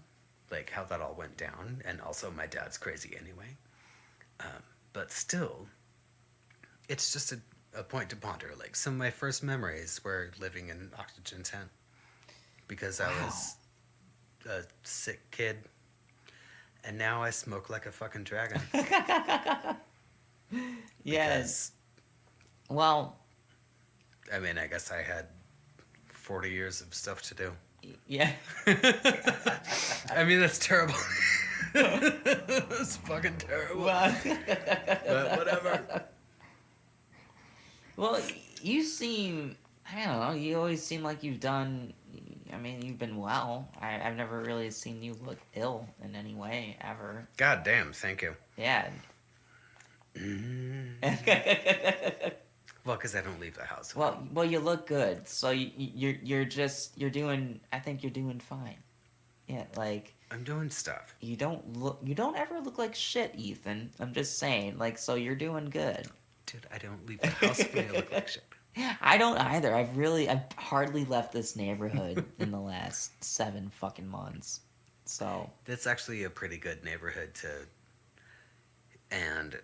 like, how that all went down. And also, my dad's crazy anyway. But still, it's just a point to ponder. Like, some of my first memories were living in an oxygen tent because I was a sick kid. And now I smoke like a fucking dragon. Yes. Well, I mean, I guess I had 40 years of stuff to do. yeah. I mean, that's terrible. That's fucking terrible. Well, But whatever. well, you seem, I don't know, you always seem like you've done, I mean, you've been well. I've never really seen you look ill in any way, ever. God damn, thank you. Yeah. Well, because I don't leave the house. Well, you look good. So you're doing. I think you're doing fine. Yeah, like I'm doing stuff. You don't ever look like shit, Ethan. I'm just saying, like, so you're doing good. Dude, I don't leave the house when I look like shit. I don't either. I've hardly left this neighborhood in the last 7 fucking months. So That's actually a pretty good neighborhood to. And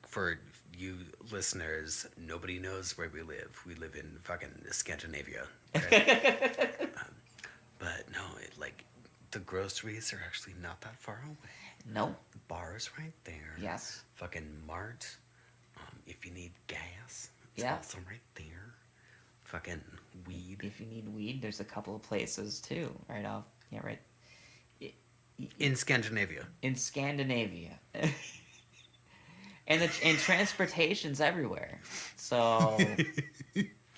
for you listeners, nobody knows where we live. We live in fucking Scandinavia. Okay? But no, the groceries are actually not that far away. nope. The bar's right there. Yes. Fucking Mart. If you need gas, it's Yeah. also right there. Fucking weed. If you need weed, there's a couple of places too. Right off. Yeah. Right. In Scandinavia. In Scandinavia. And transportation's everywhere. So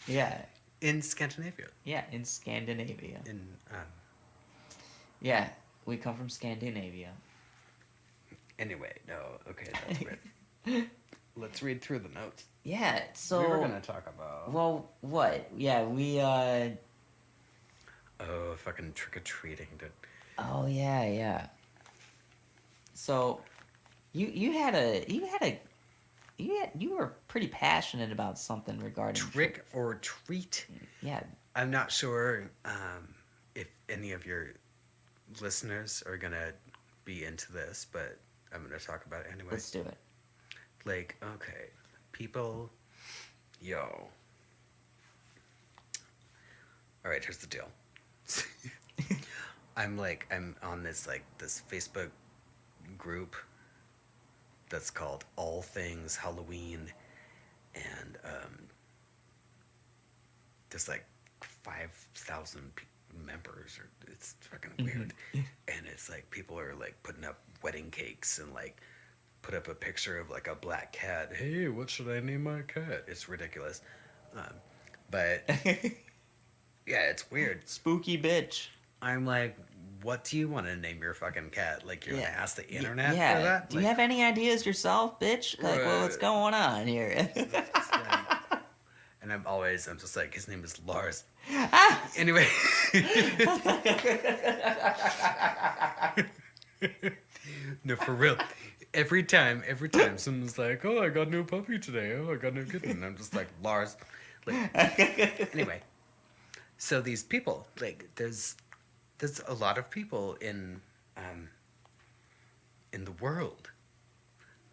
yeah. In Scandinavia. Yeah, in Scandinavia. In Yeah, we come from Scandinavia. Anyway, no, okay, that's weird. Let's read through the notes. Yeah, so We were gonna talk about well, what? Yeah, we fucking trick or treating, dude. oh yeah. So you were pretty passionate about something regarding Trick or treat. Yeah. I'm not sure if any of your listeners are gonna be into this, but I'm gonna talk about it anyway. Let's do it. Like, okay, people, yo. All right, here's the deal. I'm on this Facebook group that's called All Things Halloween, and there's 5,000 members, or it's fucking weird. And it's people are putting up wedding cakes and put up a picture of a black cat. Hey, what should I name my cat? It's ridiculous, but yeah, it's weird. Spooky bitch. I'm like, what do you want to name your fucking cat? You're gonna ask the internet Yeah. for that? Do you have any ideas yourself, bitch? Well, what's going on here? And I'm just like, his name is Lars. Anyway. No, for real. Every time someone's like, oh, I got a new puppy today. Oh, I got a new kitten. And I'm just like, Lars. Anyway. So these people, there's a lot of people in the world.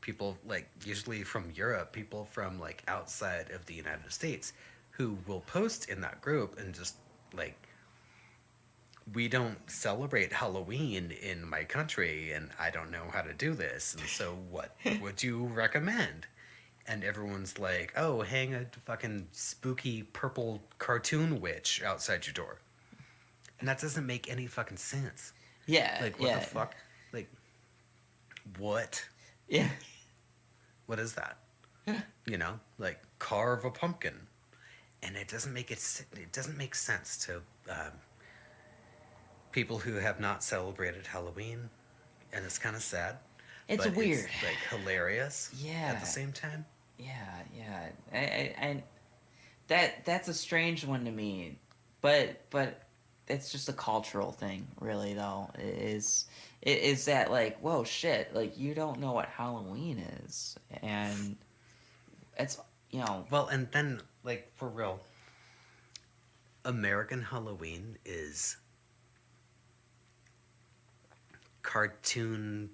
People usually from Europe, people from outside of the United States, who will post in that group and just we don't celebrate Halloween in my country, and I don't know how to do this, and so what would you recommend? And everyone's like, oh, hang a fucking spooky purple cartoon witch outside your door. And that doesn't make any fucking sense. Yeah. What the fuck? What? Yeah. What is that? Carve a pumpkin. And it doesn't make sense to people who have not celebrated Halloween. And it's kind of sad. It's but weird. It's hilarious. Yeah. At the same time. Yeah. I that's a strange one to me, but it's just a cultural thing, really. Though is that whoa shit, you don't know what Halloween is, and it's Well, and then for real, American Halloween is cartoon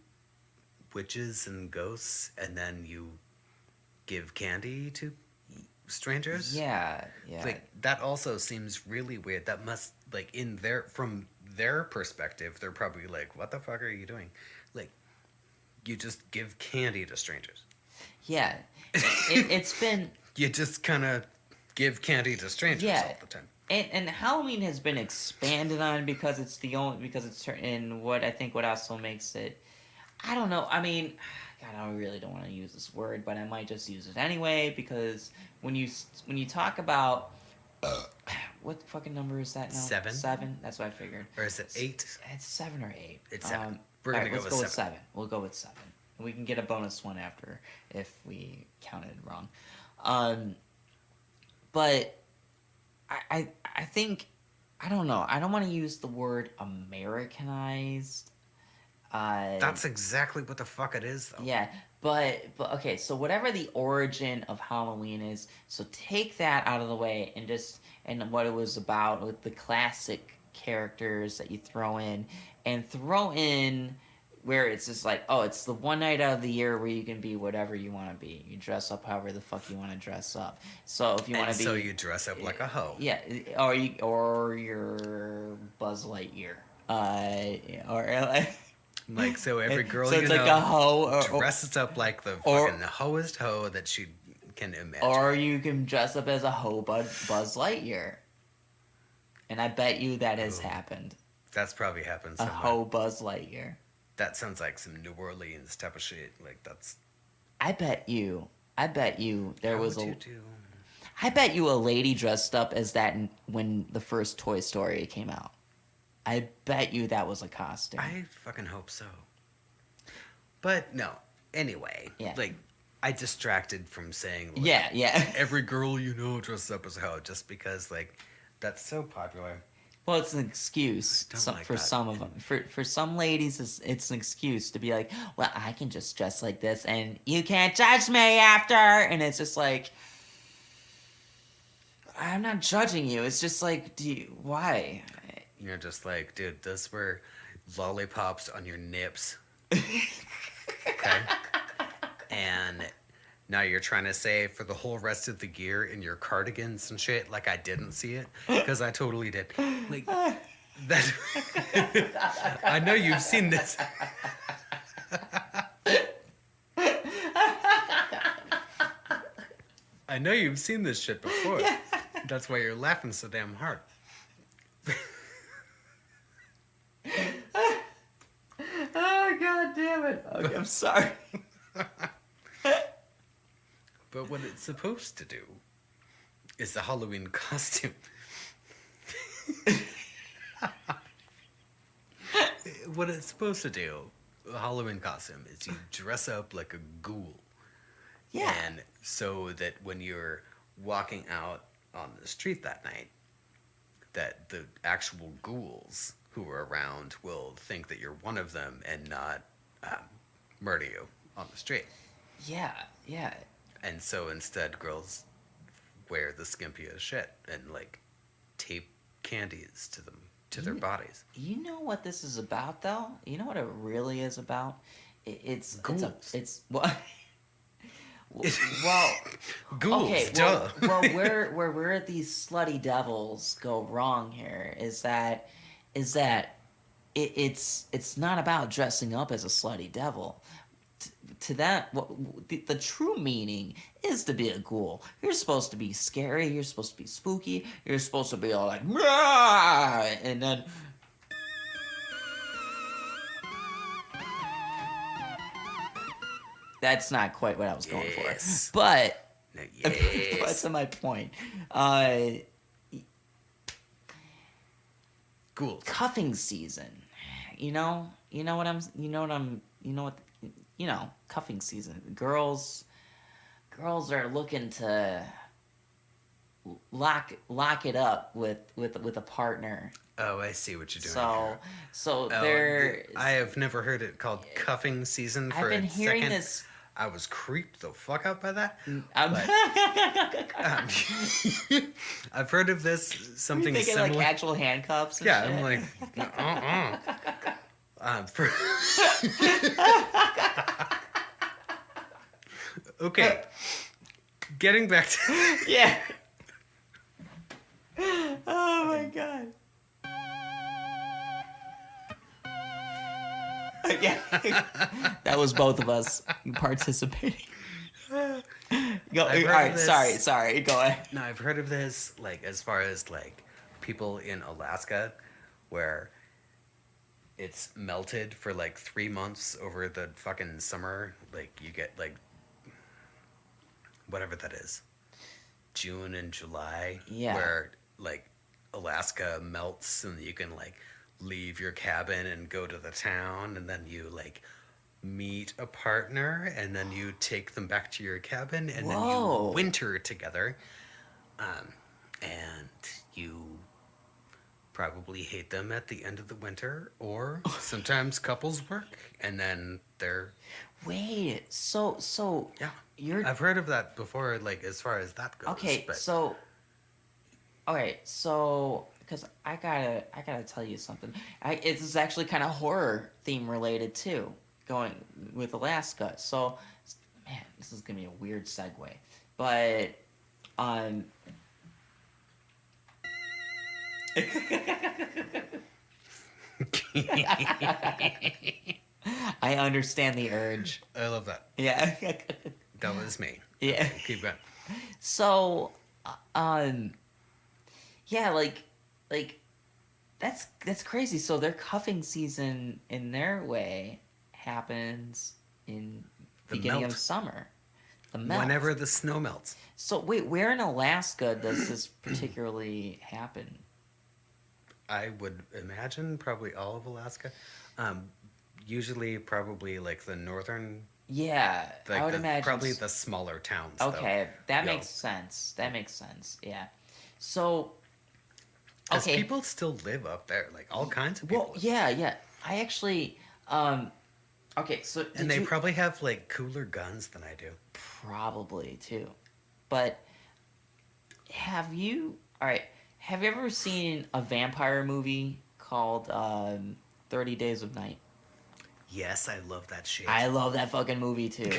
witches and ghosts, and then you give candy to strangers. Yeah. That also seems really weird. That must from their perspective, they're probably what the fuck are you doing? You just give candy to strangers. Yeah. It's been You just kind of give candy to strangers all the time. And Halloween has been expanded on because it's and what I think what also makes it, I don't know, I mean, God, I really don't want to use this word, but I might just use it anyway, because when you talk about what fucking number is that now? 7. 7. That's what I figured. Or is it 8? It's 7 or 8. It's 7. We're gonna let's go go with with 7. 7. We'll go with 7. We can get a bonus one after if we counted wrong. But I think, I don't know. I don't want to use the word Americanized, That's exactly what the fuck it is, though. Yeah, but okay, so whatever the origin of Halloween is, so take that out of the way and what it was about with the classic characters that you throw in where it's just like, oh, it's the one night out of the year where you can be whatever you want to be. You dress up however the fuck you want to dress up. So if you want to be, so you dress up like a hoe. yeah, or your Buzz Lightyear, or Like, so every girl so you it's know like a hoe dresses up like the fucking hoest hoe that she can imagine. or you can dress up as a hoe Buzz Lightyear. And I bet you that has happened. That's probably happened A somewhere. hoe Buzz Lightyear. That sounds like some New Orleans type of shit. Like, that's... I bet you there How was would a... you do? I bet you a lady dressed up as that when the first Toy Story came out. I bet you that was a costume. I fucking hope so. But, no. Anyway. Yeah. Like, I distracted from saying... Like, yeah. every girl you know dresses up as a hoe just because, like, that's so popular. Well, it's an excuse Like for that. some of them. For some ladies, it's an excuse to be like, well, I can just dress like this, and you can't judge me after. And it's just like, I'm not judging you. It's just like, why? You're just like, dude, those were lollipops on your nips. Okay? And now you're trying to say for the whole rest of the gear in your cardigans and shit, like I didn't see it, because I totally did. Like, that... I know you've seen this. I know you've seen this shit before. That's why you're laughing so damn hard. Oh, God damn it. Okay, I'm sorry. But what it's supposed to do is the Halloween costume. What it's supposed to do, a Halloween costume, is you dress up like a ghoul. Yeah. And so that when you're walking out on the street that night, that the actual ghouls who are around will think that you're one of them and not murder you on the street. Yeah. And so instead, girls wear the skimpiest shit and like tape candies to them to their bodies. You know what this is about, though? You know what it really is about? It's Ghouls. it's well, well, Ghouls, okay, duh. well, where these slutty devils go wrong here is that it's not about dressing up as a slutty devil. To that, the true meaning is to be a ghoul. You're supposed to be scary. You're supposed to be spooky. You're supposed to be all like, "Rah!" And then that's not quite what I was going Yes. for. But No, but yes. to my point, Ghouls. cuffing season. Cuffing season. Girls are looking to lock it up with a partner. Oh, I see what you're doing So here. they're. I have never heard it called cuffing season for I've been a hearing second. this. I was creeped the fuck out by that. I'm I've heard of this something thinking similar. like actual handcuffs. And Yeah, shit. I'm like, okay. Getting back to Yeah. Oh my god. Yeah. That was both of us participating. Go. All I've heard right. of this. Sorry. Go ahead. No, I've heard of this, like, as far as, like, people in Alaska where it's melted for, like, 3 months over the fucking summer. Like, you get, like, whatever that is, June and July. Yeah. Where, like, Alaska melts and you can, like, leave your cabin and go to the town and then you, like, meet a partner and then you take them back to your cabin and then Whoa. you winter together, and you probably hate them at the end of the winter, or sometimes couples work and then they're Wait, so yeah. you're I've heard of that before, like as far as that goes. okay. But So okay, so because I gotta tell you something. It's actually kind of horror theme related too, going with Alaska. So man, this is gonna be a weird segue, but um. I understand the urge. I love that. Yeah. That was me. Yeah. Okay, keep going. So, um, yeah, like that's crazy. So their cuffing season, in their way, happens in The beginning melt. of summer. The melt. Whenever the snow melts. So wait, where in Alaska does this particularly happen? I would imagine probably all of Alaska. Usually, probably like the northern, Yeah, like I would the, imagine. probably the smaller towns. Okay, that Yo. makes sense. That makes sense. Yeah. So. Because Okay. people still live up there, like all kinds of people. Well, yeah. I actually. Okay, so did and they you, probably have like cooler guns than I do. probably too, but have you? All right. Have you ever seen a vampire movie called 30 Days of Night? Yes, I love that shit. I love that fucking movie too.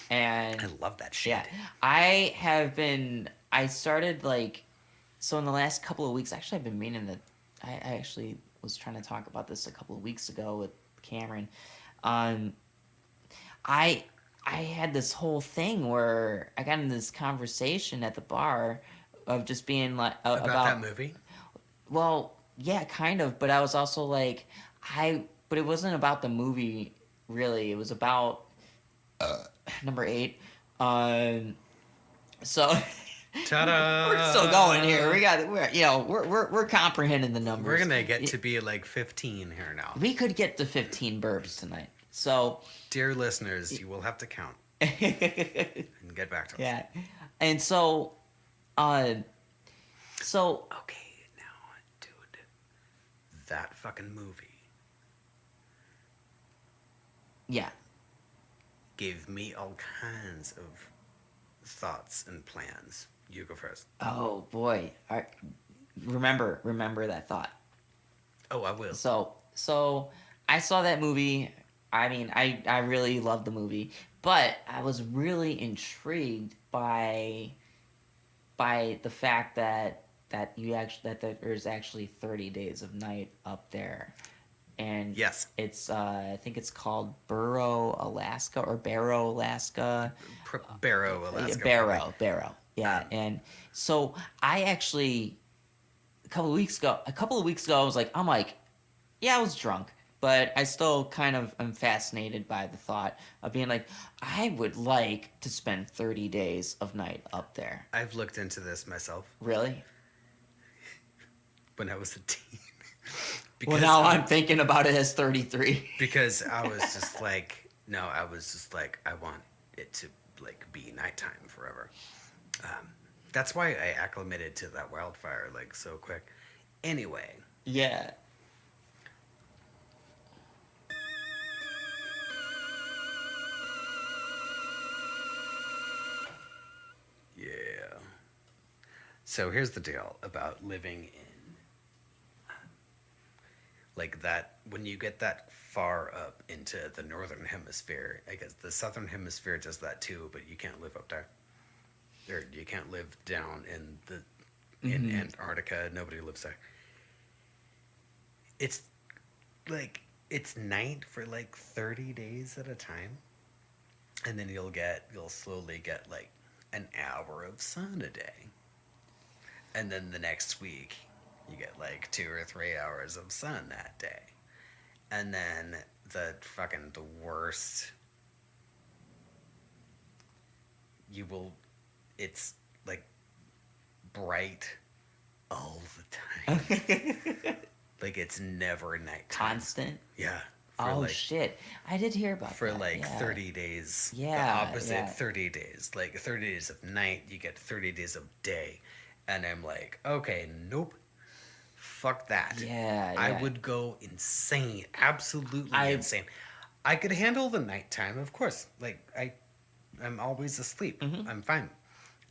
And I love that shit. yeah, I have been. I started like, so in the last couple of weeks. Actually, I've been meaning that. I actually was trying to talk about this a couple of weeks ago with Cameron. I had this whole thing where I got in this conversation at the bar of just being like About that movie? well, yeah, kind of, but I was also like, but it wasn't about the movie really. It was about number 8. So Ta-da! we're still going here. We're comprehending the numbers. We're gonna get to be like 15 here now. We could get to 15 burps tonight. So Dear listeners, you will have to count and get back to us. yeah, and so Okay, now, dude, that fucking movie yeah. gave me all kinds of thoughts and plans. You go first. Oh boy, remember that thought. Oh, I will. So I saw that movie. I mean, I really loved the movie, but I was really intrigued by the fact that there's actually 30 Days of Night up there, and Yes. it's I think it's called Barrow, Alaska, or Barrow, Alaska. Barrow, Alaska. Barrow. Yeah, and so I actually a couple of weeks ago, I'm like, yeah, I was drunk, but I still kind of am fascinated by the thought of being like, I would like to spend 30 days of night up there. I've looked into this myself Really? when I was a teen. Well, now I'm thinking about it as 33. Because I was just like, I want it to like be nighttime forever. That's why I acclimated to that wildfire like so quick. Anyway, Yeah. yeah. So here's the deal about living in like that. When you get that far up into the northern hemisphere, I guess the southern hemisphere does that too, but you can't live up there. Or you can't live down in in Antarctica. Nobody lives there. It's like it's night for like 30 days at a time, and then you'll slowly get like an hour of sun a day, and then the next week you get like 2 or 3 hours of sun that day, and then the worst. It's like bright all the time. Like it's never nighttime. Constant? Yeah. Oh, shit. I did hear about For that. like yeah. 30 days. Yeah, The opposite yeah. 30 days. Like 30 days of night, you get 30 days of day. And I'm like, okay, nope. Fuck that. Yeah, I yeah. would go insane. Absolutely I- insane. I could handle the nighttime, of course. Like, I'm always asleep. Mm-hmm. I'm fine.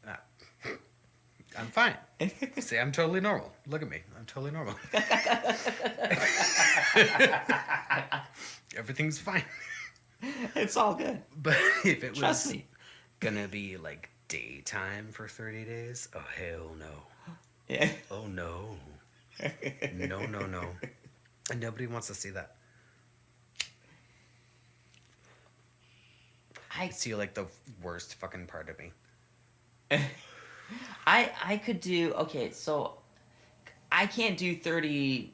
Uh, I'm fine. See, I'm totally normal. Look at me. I'm totally normal. Everything's fine. It's all good. But if it Trust was me. gonna be like daytime for 30 days, oh hell no. Yeah. Oh no. No, no, no. And nobody wants to see that. I See, like, the worst fucking part of me. I could do okay, so I can't do 30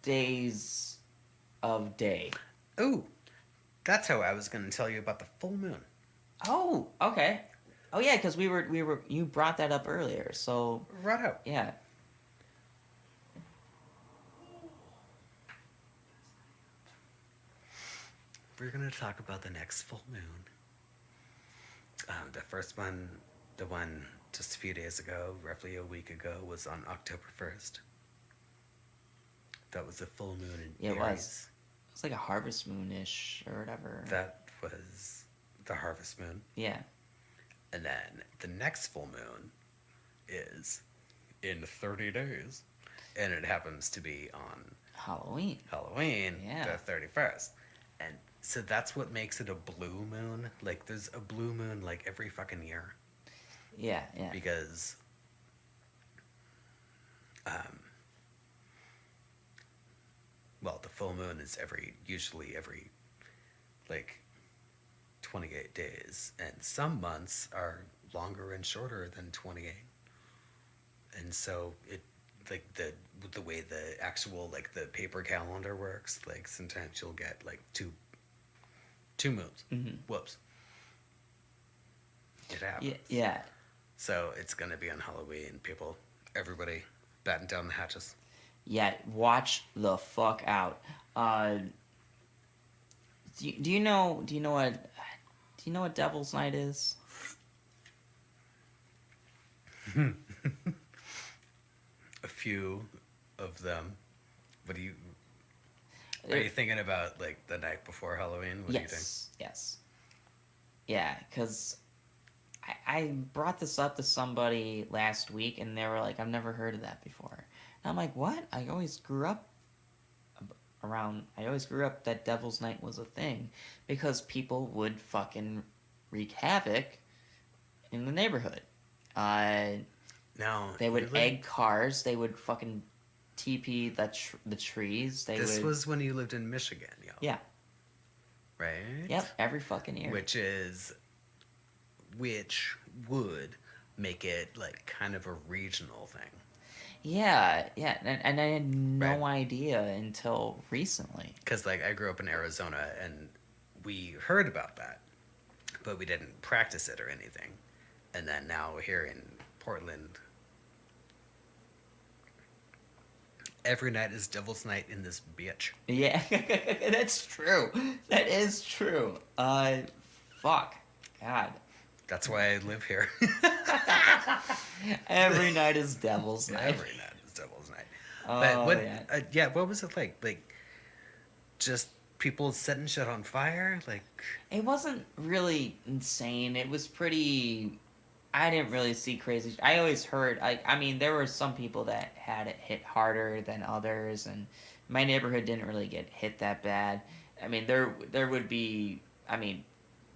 days of day. Ooh, that's how I was gonna tell you about the full moon. Oh, okay. Oh yeah, because we were you brought that up earlier, so Right out. yeah. We're gonna talk about the next full moon. The first one, the one just a few days ago, roughly a week ago, was on October 1st. That was the full moon in Yeah, it Aries. was. It's like a harvest moon-ish or whatever. That was the harvest moon. Yeah. And then the next full moon is in 30 days. And it happens to be on Halloween. Halloween, Yeah. the 31st. And so that's what makes it a blue moon. Like, there's a blue moon, like, every fucking year. Yeah, yeah. Because, well, the full moon is usually every, like, 28 days. And some months are longer and shorter than 28. And so it, like, the way the actual, like, the paper calendar works, like, sometimes you'll get, like, two moons. Mm-hmm. Whoops. It happens. Yeah. So it's going to be on Halloween, people. Everybody batten down the hatches. Yeah, watch the fuck out. Do you know what Devil's Night is? A few of them. What are you thinking about, like, the night before Halloween? What do you think? Yes. Yeah, because I brought this up to somebody last week, and they were like, I've never heard of that before. And I'm like, what? I always grew up that Devil's Night was a thing, because people would fucking wreak havoc in the neighborhood. No. They would you live- egg cars, they would fucking TP the trees, This was when you lived in Michigan, yo. Yeah. Right? Yep, every fucking year. Which would make it, like, kind of a regional thing. Yeah, and I had no Right. idea until recently. Because, like, I grew up in Arizona, and we heard about that, but we didn't practice it or anything. And then now here in Portland, every night is Devil's Night in this bitch. Yeah, that's true. That is true. Fuck. God. That's why I live here. Every night is Devil's Night. Every night is Devil's Night. Oh, But what? yeah. What was it like? Like, just people setting shit on fire? Like, It wasn't really insane. It was pretty... I didn't really see crazy... I always heard... I mean, there were some people that had it hit harder than others, and my neighborhood didn't really get hit that bad. I mean, there would be...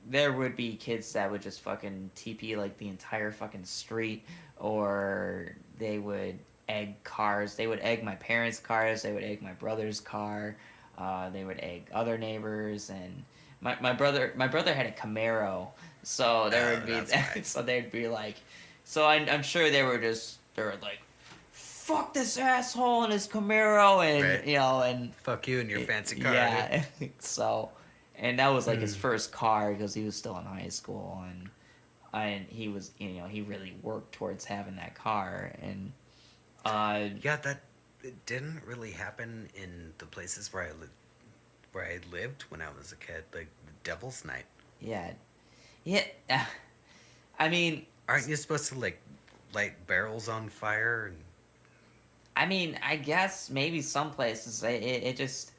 there would be kids that would just fucking TP, like, the entire fucking street, or they would egg cars. They would egg my parents' cars. They would egg my brother's car. They would egg other neighbors, and my brother had a Camaro, so there would be nice. so they'd be like, so I'm sure they were like, fuck this asshole and his Camaro, and Right. you know, and fuck you and your fancy car. yeah. So, and that was like his first car because he was still in high school, and he was, you know, he really worked towards having that car, and Yeah, that it didn't really happen in the places where I lived when I was a kid. Like, the Devil's Night. yeah. I mean, Aren't you supposed to, like, light barrels on fire? I mean, I guess maybe some places it just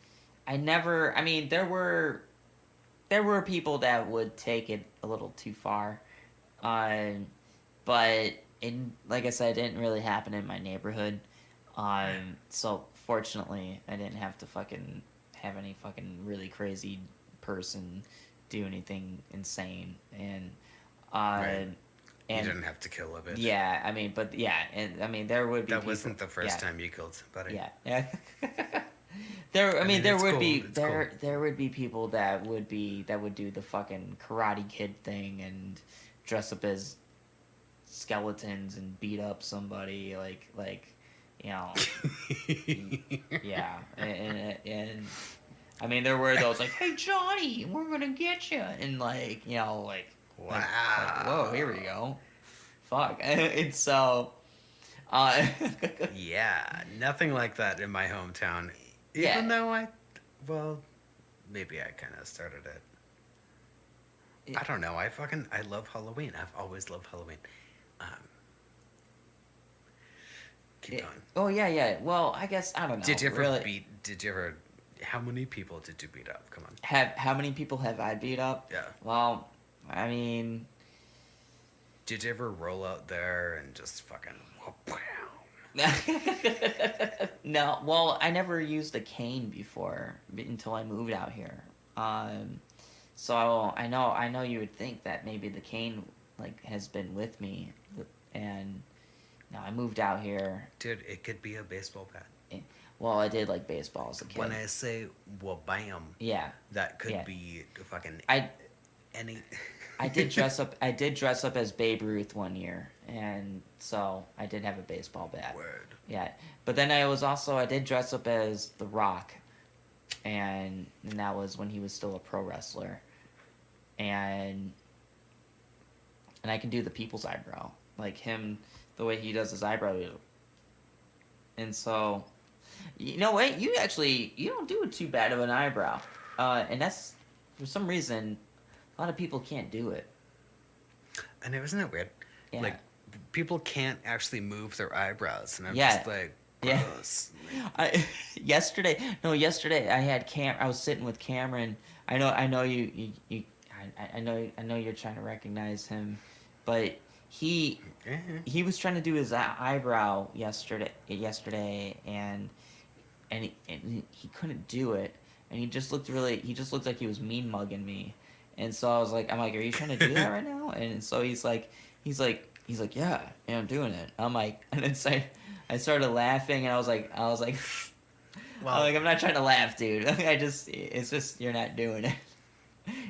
I never. I mean, there were people that would take it a little too far, but like I said, it didn't really happen in my neighborhood. So fortunately, I didn't have to fucking have any fucking really crazy person do anything insane, and Right. You and didn't have to kill a bitch. yeah, I mean, but yeah, and I mean, there would be That people, wasn't the first yeah, time you killed somebody. yeah, yeah. I mean, there it's would cool, be it's there would be people that would do the fucking Karate Kid thing and dress up as skeletons and beat up somebody like you know, yeah, and I mean, there were those like, hey Johnny, we're gonna get you, and like, you know, like, whoa, here we go, fuck, and so Yeah, nothing like that in my hometown. Yeah. Even though well, maybe I kind of started it. I don't know. I love Halloween. I've always loved Halloween. Um, keep going. Oh yeah. Well, I guess I don't know. Did you ever really Did you ever? How many people did you beat up? Come on. how many people have I beat up? Yeah. Well, I mean, Did you ever roll out there and just fucking? no. Well, I never used a cane before until I moved out here. So I know you would think that maybe the cane like has been with me, and no, I moved out here. Dude, it could be a baseball bat. Well, I did like baseball as a kid. When I say bam, Yeah, that could yeah. be fucking I any. I did dress up. I did dress up as Babe Ruth one year, and so I did have a baseball bat. Word. Yeah, but then I did dress up as The Rock, and that was when he was still a pro wrestler, and I can do the people's eyebrow like him, the way he does his eyebrow, and so, you know what, you don't do too bad of an eyebrow, and that's for some reason. A lot of people can't do it. I know, isn't it weird? Yeah. Like, people can't actually move their eyebrows, and I'm Yeah. just like, Yeah. gross. Yesterday I had I was sitting with Cameron. I know I know you're trying to recognize him, but he was trying to do his eyebrow yesterday, and he couldn't do it, and he just looked like he was mean mugging me. And so I'm like, are you trying to do that right now? And so he's like, yeah, I'm doing it. I'm like, and then I started laughing, and I was like, Well, I'm not trying to laugh, dude. It's just you're not doing it.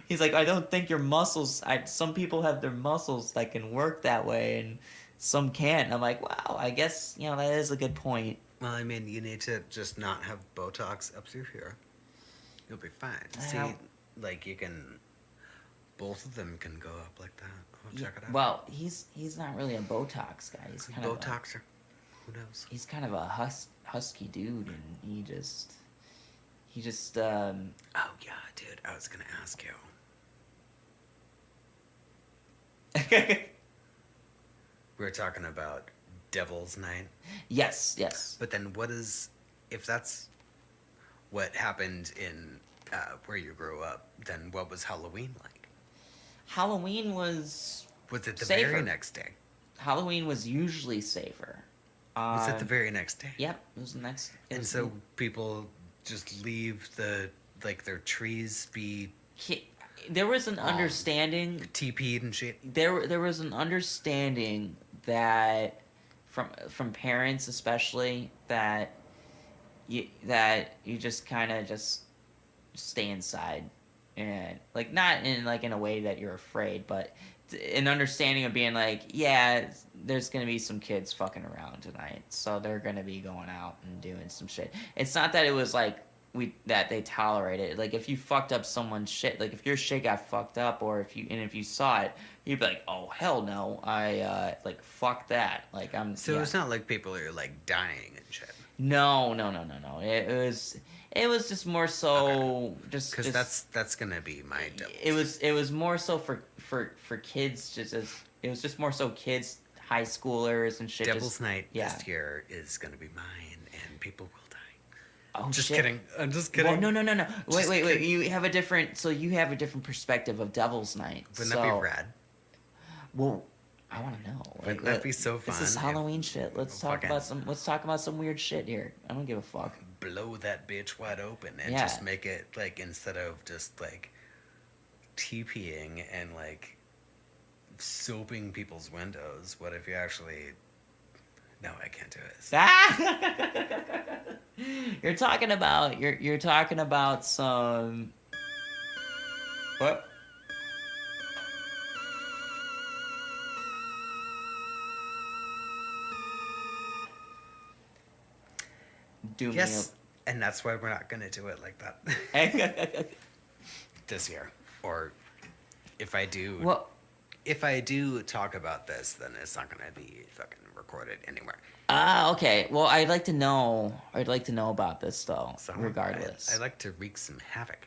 He's like, I don't think your muscles. Some people have their muscles that can work that way, and some can't. And I'm like, wow, I guess that is a good point. well, I mean, you need to just not have Botox up through here. You'll be fine. See, like you can. Both of them can go up like that. Oh, check it out. Well, he's not really a Botox guy. He's kind of Botoxer. Who knows? he's kind of a husky dude, and he just Oh yeah, dude. I was gonna ask you. We were talking about Devil's Night. yes. But then if that's what happened in where you grew up, then what was Halloween like? Halloween was Was it the safer. very next day? Halloween was usually safer. Was it the very next day? Yep, it was the next. And so people just leave their trees be There was an understanding. TP'd and shit. There was an understanding that from parents especially that you just kind of just stay inside, and like not in a way that you're afraid, but an understanding of being like, yeah, there's gonna be some kids fucking around tonight, so they're gonna be going out and doing some shit. It's not that it was like that they tolerated it. Like if you fucked up someone's shit, like if your shit got fucked up, or if you saw it, you'd be like, oh hell no, I like fuck that. Like I'm. So yeah. it's not like people are like dying and shit. No. It was just more so Because that's gonna be my devil. It was more so for kids, it was just more so kids high schoolers and shit. Devil's just, Night yeah. this year is gonna be mine, and people will die. Oh, Just shit. kidding. I'm just kidding. Well, no. Just Wait. kidding. You have a different perspective of Devil's Night. Wouldn't that be rad? Well, I want to know. Wouldn't that be so This is fun Halloween shit. Let's talk fucking- about some. Let's talk about some weird shit here. I don't give a fuck. Blow that bitch wide open and Yeah. just make it like, instead of just like TPing and like soaping people's windows, what if you actually? No, I can't do it. You're talking about some. What? Do me Yes, and that's why we're not gonna do it like that a- this year. Or if I do, well, if I do talk about this, then it's not gonna be fucking recorded anywhere. okay. Well, I'd like to know. I'd like to know about this though. So regardless. I like to wreak some havoc.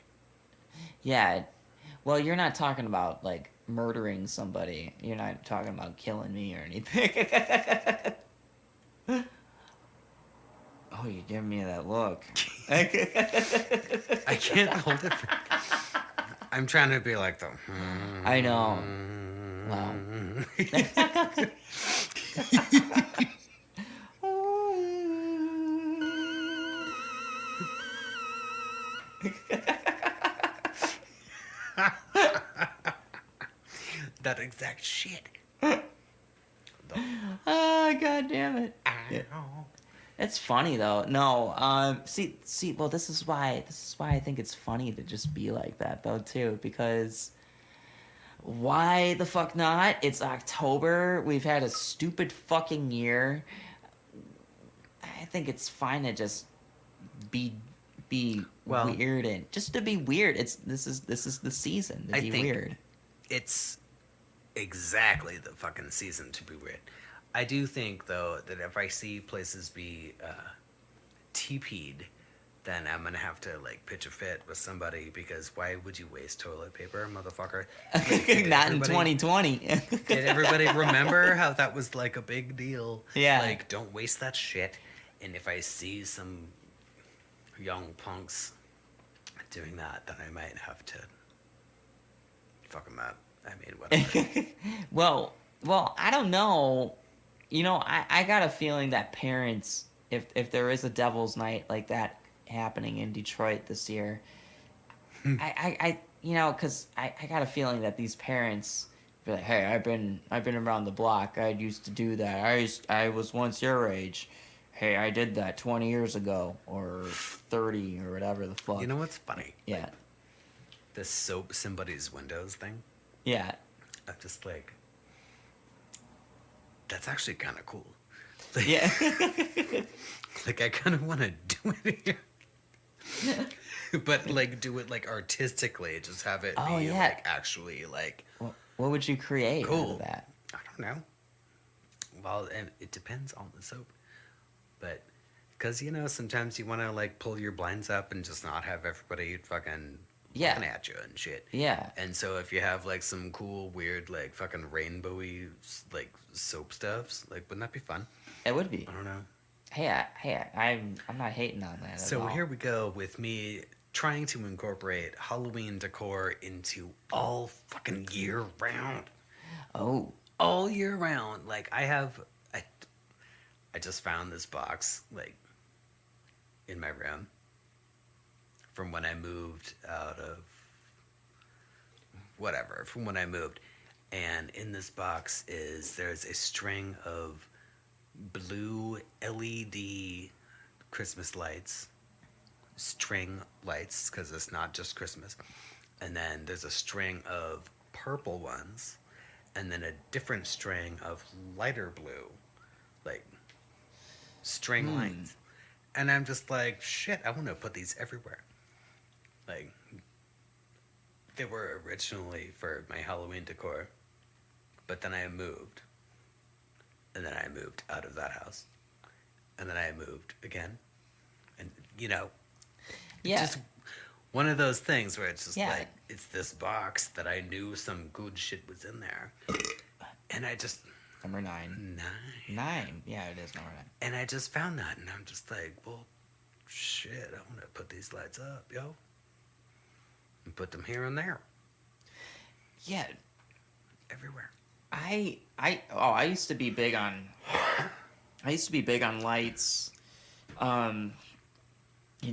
Yeah. Well, you're not talking about like murdering somebody. You're not talking about killing me or anything. Oh, you're giving me that look. I can't hold it. I'm trying to be like the. I know. Wow. That exact shit. Ah, god damn it. It's funny though. No, see. Well, this is why I think it's funny to just be like that though too, because why the fuck not? It's October. We've had a stupid fucking year. I think it's fine to just be Well, weird and just to be weird. This is the season to I be think- weird. It's exactly the fucking season to be weird. I do think though that if I see places be TP'd, then I'm gonna have to like pitch a fit with somebody, because why would you waste toilet paper, motherfucker? Like, did Not in everybody- 2020. Did everybody remember how that was like a big deal? Yeah. Like, don't waste that shit. And if I see some young punks doing that, then I might have to fuck them up. I mean, whatever. Well, I don't know. You know, I got a feeling that parents, if there is a Devil's Night like that happening in Detroit this year, I you know, because I got a feeling that these parents be like, hey, I've been around the block. I used to do that. I was once your age. Hey, I did that 20 years ago or 30 or whatever the fuck. You know what's funny? Yeah. The soap somebody's windows thing. Yeah. I'm just like, that's actually kind of cool. Like, Yeah. like I kind of want to do it here. But like do it like artistically, just have it Oh, be yeah. like actually like What would you create out cool. of that? I don't know. Well, and it depends on the soap, but because you know sometimes you want to like pull your blinds up and just not have everybody fucking Yeah. looking at you and shit. Yeah. And so if you have like some cool weird like fucking rainbowy like soap stuffs, like wouldn't that be fun? It would be. I don't know. I'm not hating on that. So at all. here we go with me trying to incorporate Halloween decor into all fucking year round. Oh. All year round. Like I just found this box like in my room from when I moved out of whatever, from when I moved. And in this box there's a string of blue LED Christmas lights, string lights, because it's not just Christmas. And then there's a string of purple ones, and then a different string of lighter blue, like string lights. And I'm just like, shit, I want to put these everywhere. Like, they were originally for my Halloween decor, but then I moved. And then I moved out of that house. And then I moved again. And, you know, Yeah. just one of those things where it's just Yeah. like, it's this box that I knew some good shit was in there. And I Number 9. 9. 9. Yeah, it is number 9. And I just found that, and I'm just like, well, shit, I'm gonna put these lights up, yo. And put them here and there. Yeah. Everywhere. I used to be big on lights in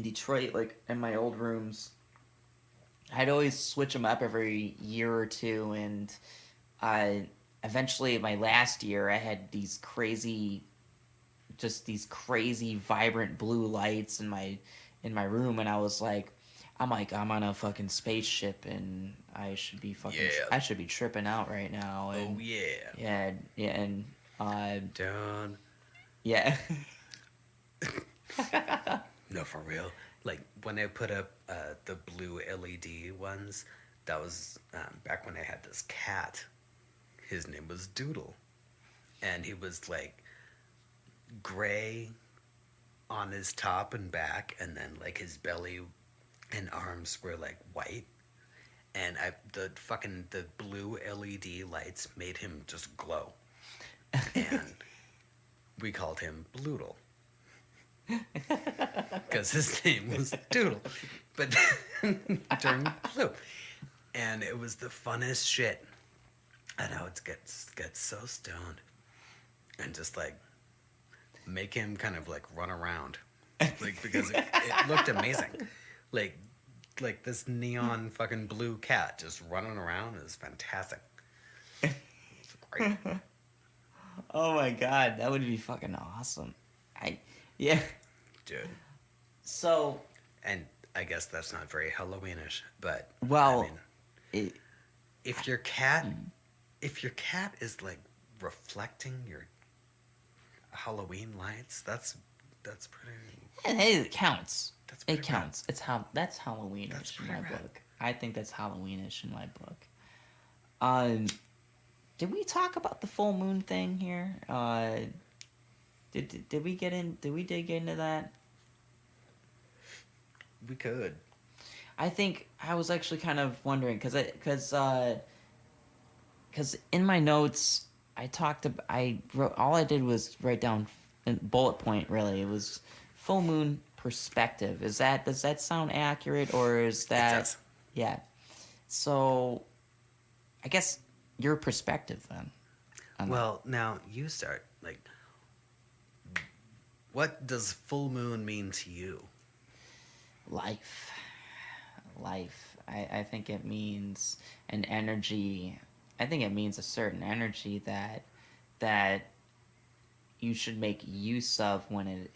Detroit, like in my old rooms. I'd always switch them up every year or two, and eventually my last year I had these crazy vibrant blue lights in my room, and I'm on a fucking spaceship, and I should be I should be tripping out right now. And, Oh yeah. Yeah, and Done. yeah. No, for real. Like when I put up the blue LED ones, that was back when I had this cat. His name was Doodle, and he was like gray on his top and back, and then like his belly and arms were like white, and the blue LED lights made him just glow, and we called him Bloodle because his name was Doodle, but turned blue, and it was the funnest shit. And I would get so stoned, and just like make him kind of like run around, like because it looked amazing, like this neon fucking blue cat just running around is fantastic. It's great. Oh my god, that would be fucking awesome. Yeah. Dude. So. And I guess that's not very Halloweenish, but well, I mean, if your cat is like reflecting your Halloween lights, that's pretty. Hey, it counts. It counts. That's Halloweenish in my rad. book. I think that's Halloweenish in my book. Did we talk about the full moon thing here? Did we dig into that? We could. I think I was actually kind of wondering because in my notes I wrote, all I did was write down a bullet point. Really, it was full moon perspective. Does that sound accurate, or is that? It does. Yeah. So, I guess your perspective then. Well, now you start. Like, what does full moon mean to you? Life. I think it means an energy. I think it means a certain energy that you should make use of when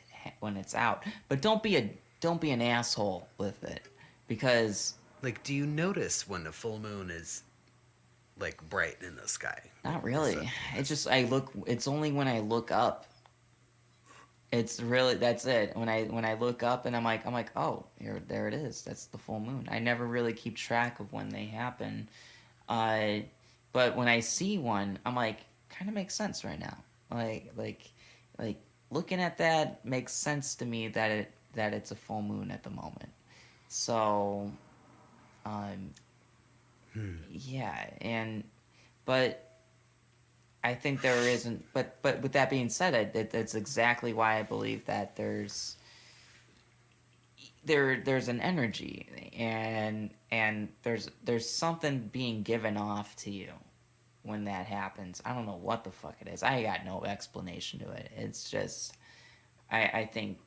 it's out. But don't be an asshole with it, because Like, do you notice when the full moon is like bright in the sky? not really. It's only when I look up. It's really, that's it. When I look up and I'm like, oh, there it is. That's the full moon. I never really keep track of when they happen. But when I see one, I'm like, kind of makes sense right now. Like looking at that makes sense to me that it's a full moon at the moment. So, yeah, but I think there isn't. But with that being said, that's exactly why I believe that there's an energy, and there's something being given off to you when that happens. I don't know what the fuck it is. I got no explanation to it. It's just I think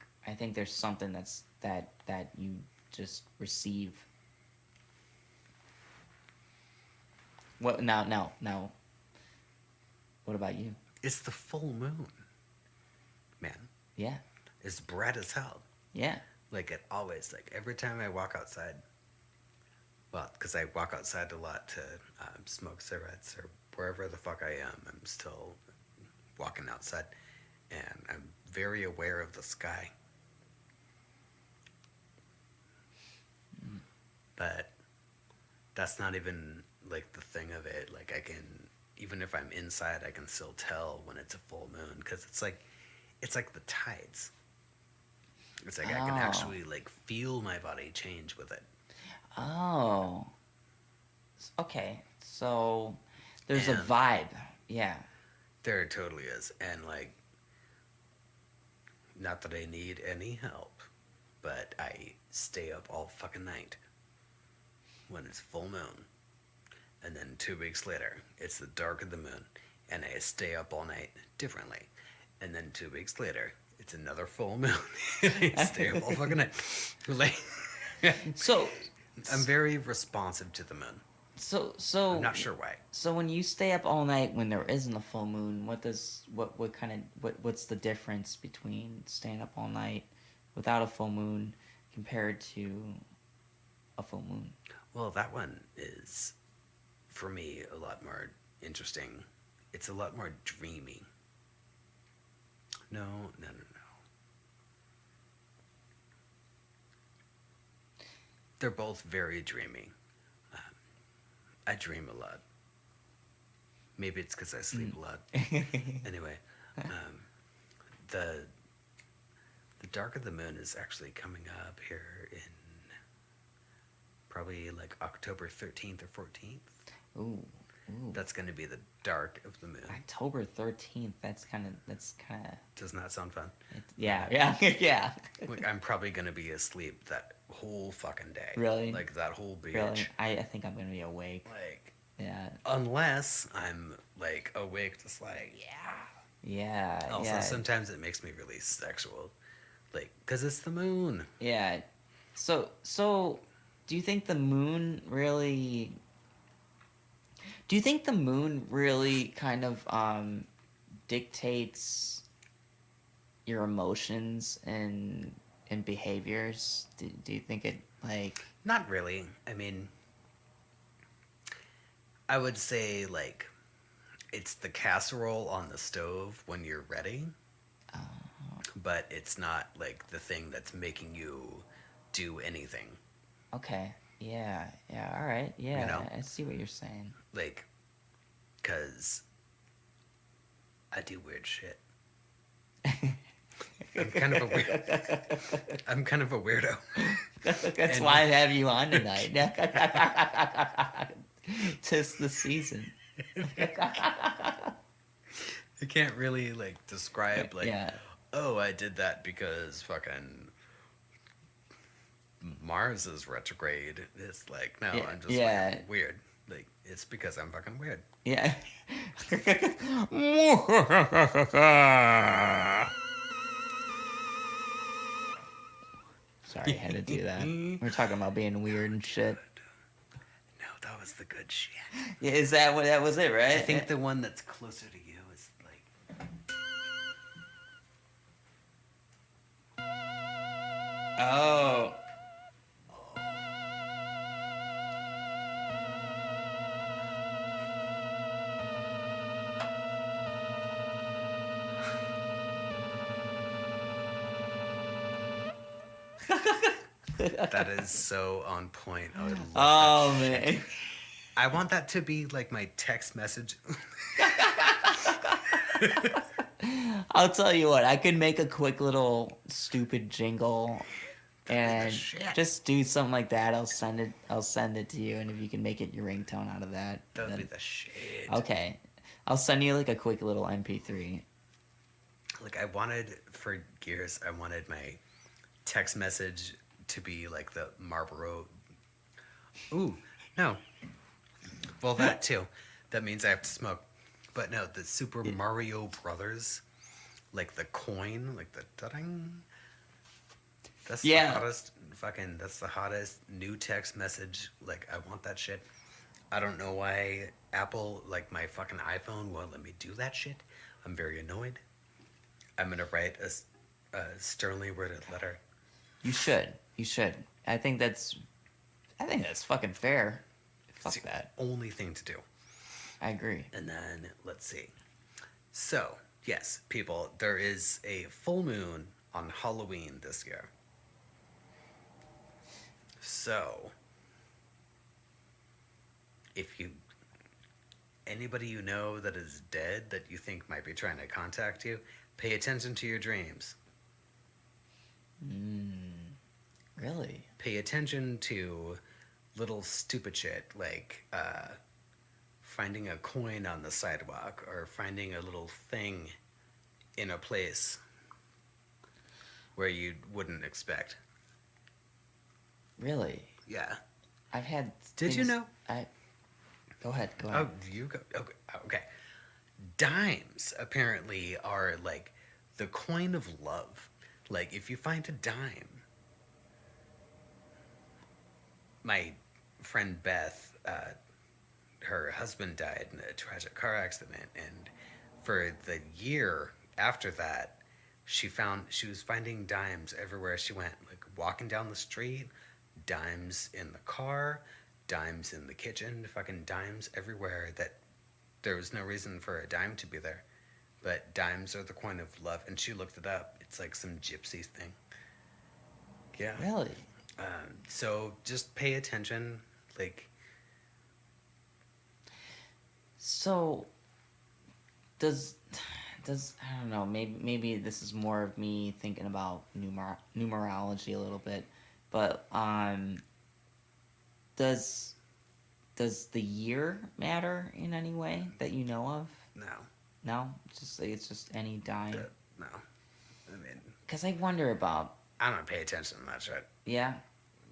there's something that you just receive. What now? What about you? It's the full moon, man. Yeah. It's bright as hell. Yeah. Like it always. Like every time I walk outside. Well, because I walk outside a lot to smoke cigarettes or wherever the fuck I am, I'm still walking outside, and I'm very aware of the sky. But that's not even like the thing of it. Like I can, even if I'm inside, I can still tell when it's a full moon because it's like the tides. It's like I can actually like feel my body change with it. Oh. Okay. So there's a And- vibe. Yeah. There totally is. And, like, not that I need any help, but I stay up all fucking night when it's full moon. And then 2 weeks later, it's the dark of the moon, and I stay up all night differently. And then 2 weeks later, it's another full moon, and I stay up all fucking night. Like, So, I'm very responsive to the moon. so I'm not sure why. So when you stay up all night when there isn't a full moon, what's the difference between staying up all night without a full moon compared to a full moon? Well, that one is, for me, a lot more interesting. It's a lot more dreamy. No. They're both very dreamy. I dream a lot. Maybe it's because I sleep a lot. Anyway, the dark of the moon is actually coming up here in probably like October 13th or 14th. Ooh. That's going to be the dark of the moon. October 13th. That's kind of. Does not sound fun. Yeah. Like, I'm probably going to be asleep that whole fucking day. Really? Like that whole beach. Really, I think I'm gonna be awake. Like, Yeah. unless I'm like awake, just like, Yeah. Also, sometimes it makes me really sexual, like, cause it's the moon. Yeah. So do you think the moon really? Do you think the moon really kind of dictates your emotions and behaviors? Do you think it like? Not really. I mean, I would say like it's the casserole on the stove when you're ready, but it's not like the thing that's making you do anything. Okay. Yeah. All right. Yeah. You know? I see what you're saying. Like, cause I do weird shit. I'm kind of a weirdo. That's why I have you on tonight. Tis the season. I can't really like describe like, oh, I did that because fucking Mars is retrograde. It's like, no, I'm just like weird. Like, it's because I'm fucking weird. Yeah. Sorry, I had to do that. We're talking about being weird and shit. No, that was the good shit. Yeah, is that what that was it, right? I think the one that's closer to you is like. Oh. That is so on point. I would love Oh that shit. man. I want that to be like my text message. I'll tell you what, I could make a quick little stupid jingle and shit. just do something like that. I'll send it to you, and if you can make it your ringtone out of that. That would then- be the shit. Okay. I'll send you like a quick little MP3. Like, I wanted, for years, I wanted my text message to be like the Marlboro. Ooh, no. Well, that too. That means I have to smoke. But no, the Super Mario Brothers, like the coin, like the da-ding. That's the hottest fucking, that's the hottest new text message. Like, I want that shit. I don't know why Apple, like my fucking iPhone, won't let me do that shit. I'm very annoyed. I'm gonna write a sternly worded letter. You should. I think that's fucking fair. Fuck It's the that. only thing to do. I agree. And then, let's see. So, yes, people, there is a full moon on Halloween this year. So, if anybody you know that is dead that you think might be trying to contact you, pay attention to your dreams. Really? Pay attention to little stupid shit like finding a coin on the sidewalk or finding a little thing in a place where you wouldn't expect. Really? Yeah. I've had. Did you know? Go ahead. Oh, you go. Okay. Okay. Dimes apparently are like the coin of love. Like if you find a dime, my friend Beth, her husband died in a tragic car accident, and for the year after that, she was finding dimes everywhere she went. Like walking down the street, dimes in the car, dimes in the kitchen, fucking dimes everywhere. That there was no reason for a dime to be there, but dimes are the coin of love. And she looked it up. It's like some gypsy thing. Yeah. Really? So just pay attention, like. So, does I don't know? Maybe this is more of me thinking about numerology a little bit, but does the year matter in any way that you know of? No. No, it's just any dime. No. I mean, because I wonder about. I don't pay attention to that shit. Yeah,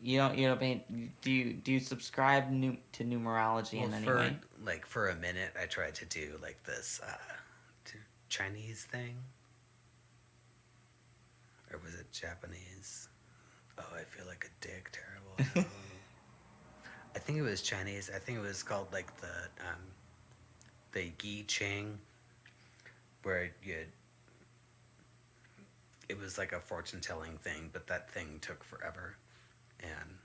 you don't pay. Do you subscribe to numerology in any way? Like for a minute, I tried to do like this Chinese thing, or was it Japanese? Oh, I feel like a dick. Terrible. I think it was Chinese. I think it was called like the Yi Ching, where it was like a fortune telling thing, but that thing took forever, and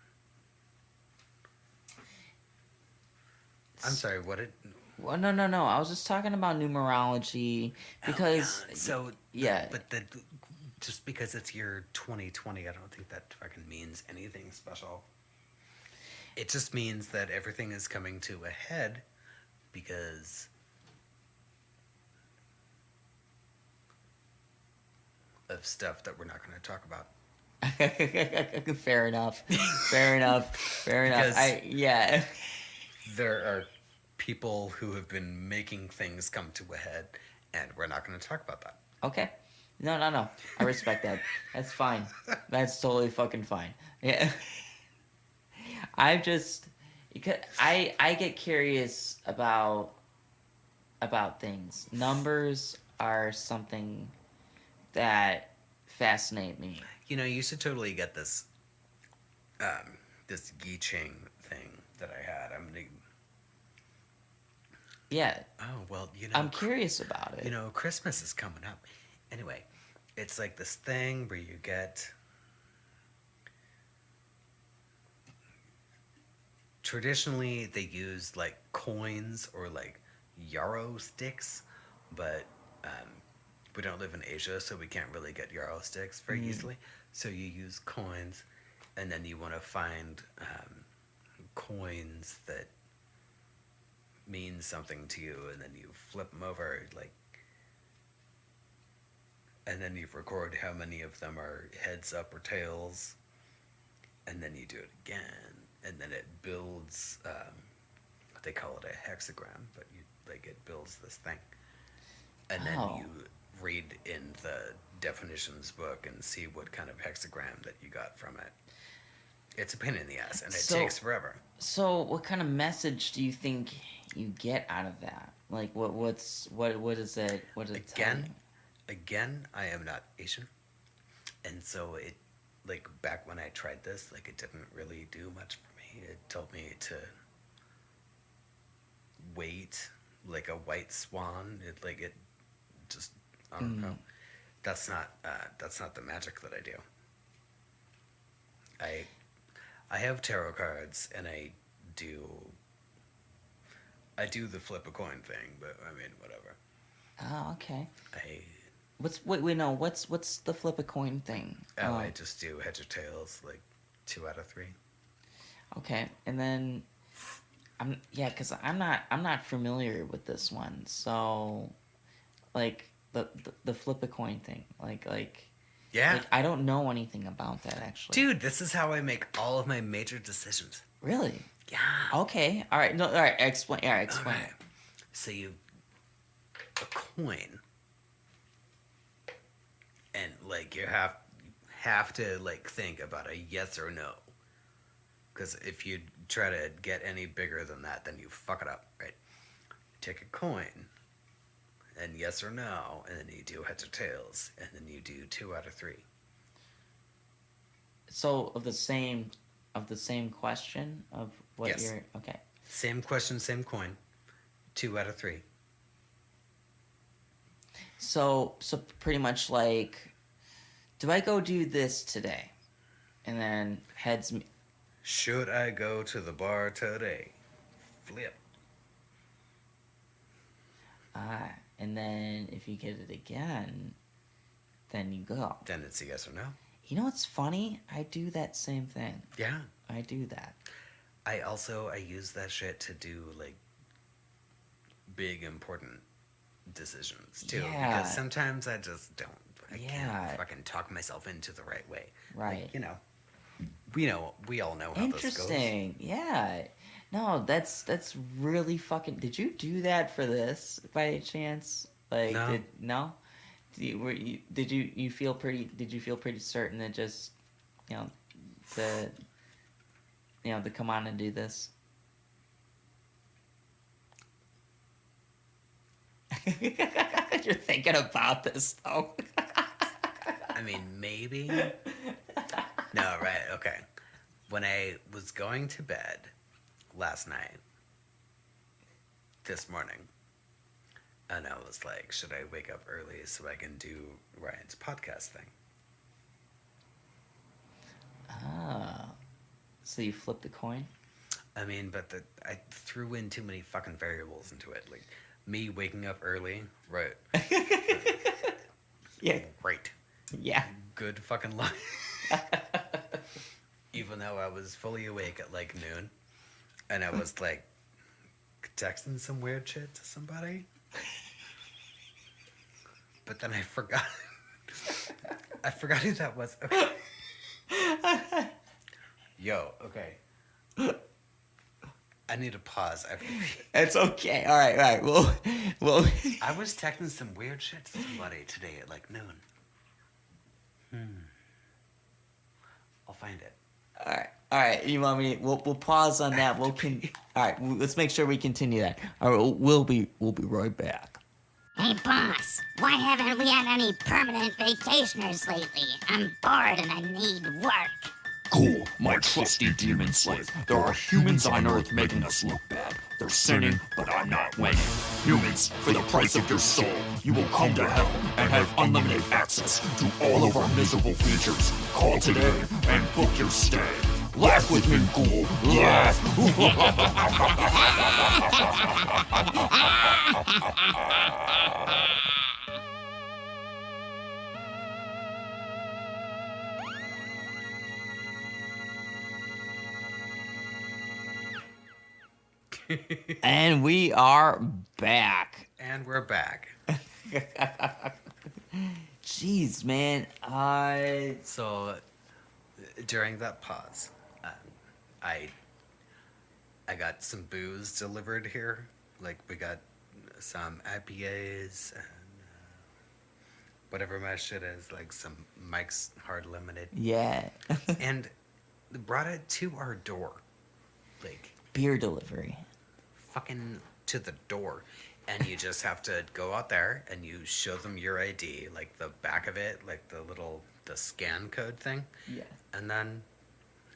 I'm sorry. What did? Well, no. I was just talking about numerology because yeah. But just because it's year 2020, I don't think that fucking means anything special. It just means that everything is coming to a head because of stuff that we're not going to talk about. Fair enough. Yeah. There are people who have been making things come to a head, and we're not going to talk about that. Okay. No. I respect that. That's fine. That's totally fucking fine. Yeah. I get curious about things. Numbers are something that fascinate me. You know, you should totally get this this Yi Ching thing that I had. Yeah. Oh, well, I'm curious about it. You know, Christmas is coming up. Anyway, it's like this thing where you get. Traditionally, they use like coins or like yarrow sticks, but we don't live in Asia, so we can't really get yarrow sticks very easily. So you use coins, and then you want to find coins that mean something to you, and then you flip them over, like, and then you record how many of them are heads up or tails, and then you do it again, and then it builds. They call it a hexagram, but it builds this thing, and then you read in the definitions book and see what kind of hexagram that you got from it. It's a pain in the ass, and it takes forever. So, what kind of message do you think you get out of that? Like, what is it? What is it? Again, I am not Asian, and so it, like, back when I tried this, like, it didn't really do much for me. It told me to wait, like a white swan. It just, I don't know. That's not the magic that I do. I have tarot cards, and I do the flip a coin thing, but I mean, whatever. Oh, okay. What's the flip a coin thing? I just do heads or tails, like 2 out of 3. Okay, and then because I'm not familiar with this one, so like the flip a coin thing, yeah. Like, I don't know anything about that, actually. Dude, this is how I make all of my major decisions. Really? Yeah. Okay. All right. No. All right. Explain. Yeah. Explain. Okay. It. So you a coin, and like you have to like think about a yes or no, because if you try to get any bigger than that, then you fuck it up, right? Take a coin, and yes or no, and then you do heads or tails, and then you do 2 out of 3. So of the same question of what Yes. you're okay. Same question, same coin. 2 out of 3. So pretty much like, do I go do this today? And then heads me. Should I go to the bar today? Flip. And then if you get it again, then you go. Then it's a yes or no. You know what's funny? I do that same thing. Yeah. I do that. I use that shit to do like big important decisions too. Yeah. Because sometimes I just don't. I Yeah. can't fucking talk myself into the right way. Right. Like, we all know how this goes. Interesting. Yeah. No, that's really fucking. Did you do that for this by any chance? Like, No. No? Did you feel pretty? Did you feel pretty certain that just, to come on and do this? You're thinking about this though. I mean, maybe. No, right, okay. When I was going to bed last night, this morning, and I was like, should I wake up early so I can do Ryan's podcast thing? Ah. So you flip the coin? I mean, but I threw in too many fucking variables into it. Like, me waking up early, right. Yeah. Right. Yeah. Good fucking luck. Even though I was fully awake at like noon, and I was like texting some weird shit to somebody, but then I forgot. I forgot who that was. Okay. Yo, okay. I need to pause. It's okay. All right. Well. I was texting some weird shit to somebody today at like noon. I'll find it. All right. You want me? We'll pause on that. All right. Let's make sure we continue that. All right. We'll be right back. Hey, boss, why haven't we had any permanent vacationers lately? I'm bored and I need work. Cool, my trusty demon slave. There are humans on Earth making us look bad. They're sinning, but I'm not winning. Humans, for the price of your soul, you will come to hell and have unlimited access to all of our miserable features. Call today and book your stay. Laugh with me, ghoul. Laugh. And we are back. And we're back. Jeez, man. So, during that pause, I got some booze delivered here. Like, we got some IPAs and whatever my shit is, like some Mike's Hard Limited. Yeah. And they brought it to our door. Like, Beer delivery. fucking to the door. And you just have to go out there and you show them your ID, like the back of it, like the scan code thing. Yeah. And then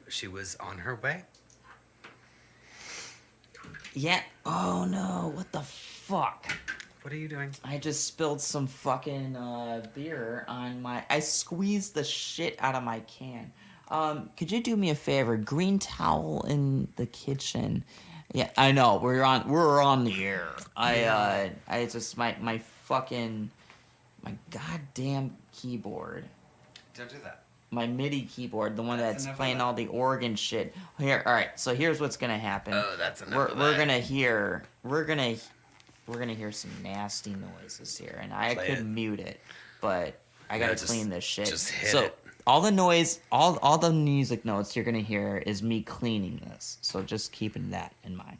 she was on her way. Yeah. Oh no! What the fuck? What are you doing? I just spilled some fucking beer on my. I squeezed the shit out of my can. Could you do me a favor? Green towel in the kitchen. Yeah, I know we're on the air. I just my goddamn keyboard. Don't do that. My MIDI keyboard, the one That's that's enough of playing that. all the organ shit. Here, all right. So here's what's gonna happen. Oh, that's enough We're of we're that. gonna hear some nasty noises here, and I Play could it. mute it, but I gotta just- clean this shit. just hit so it. all the noise, all the music notes you're gonna hear is me cleaning this. So just keeping that in mind.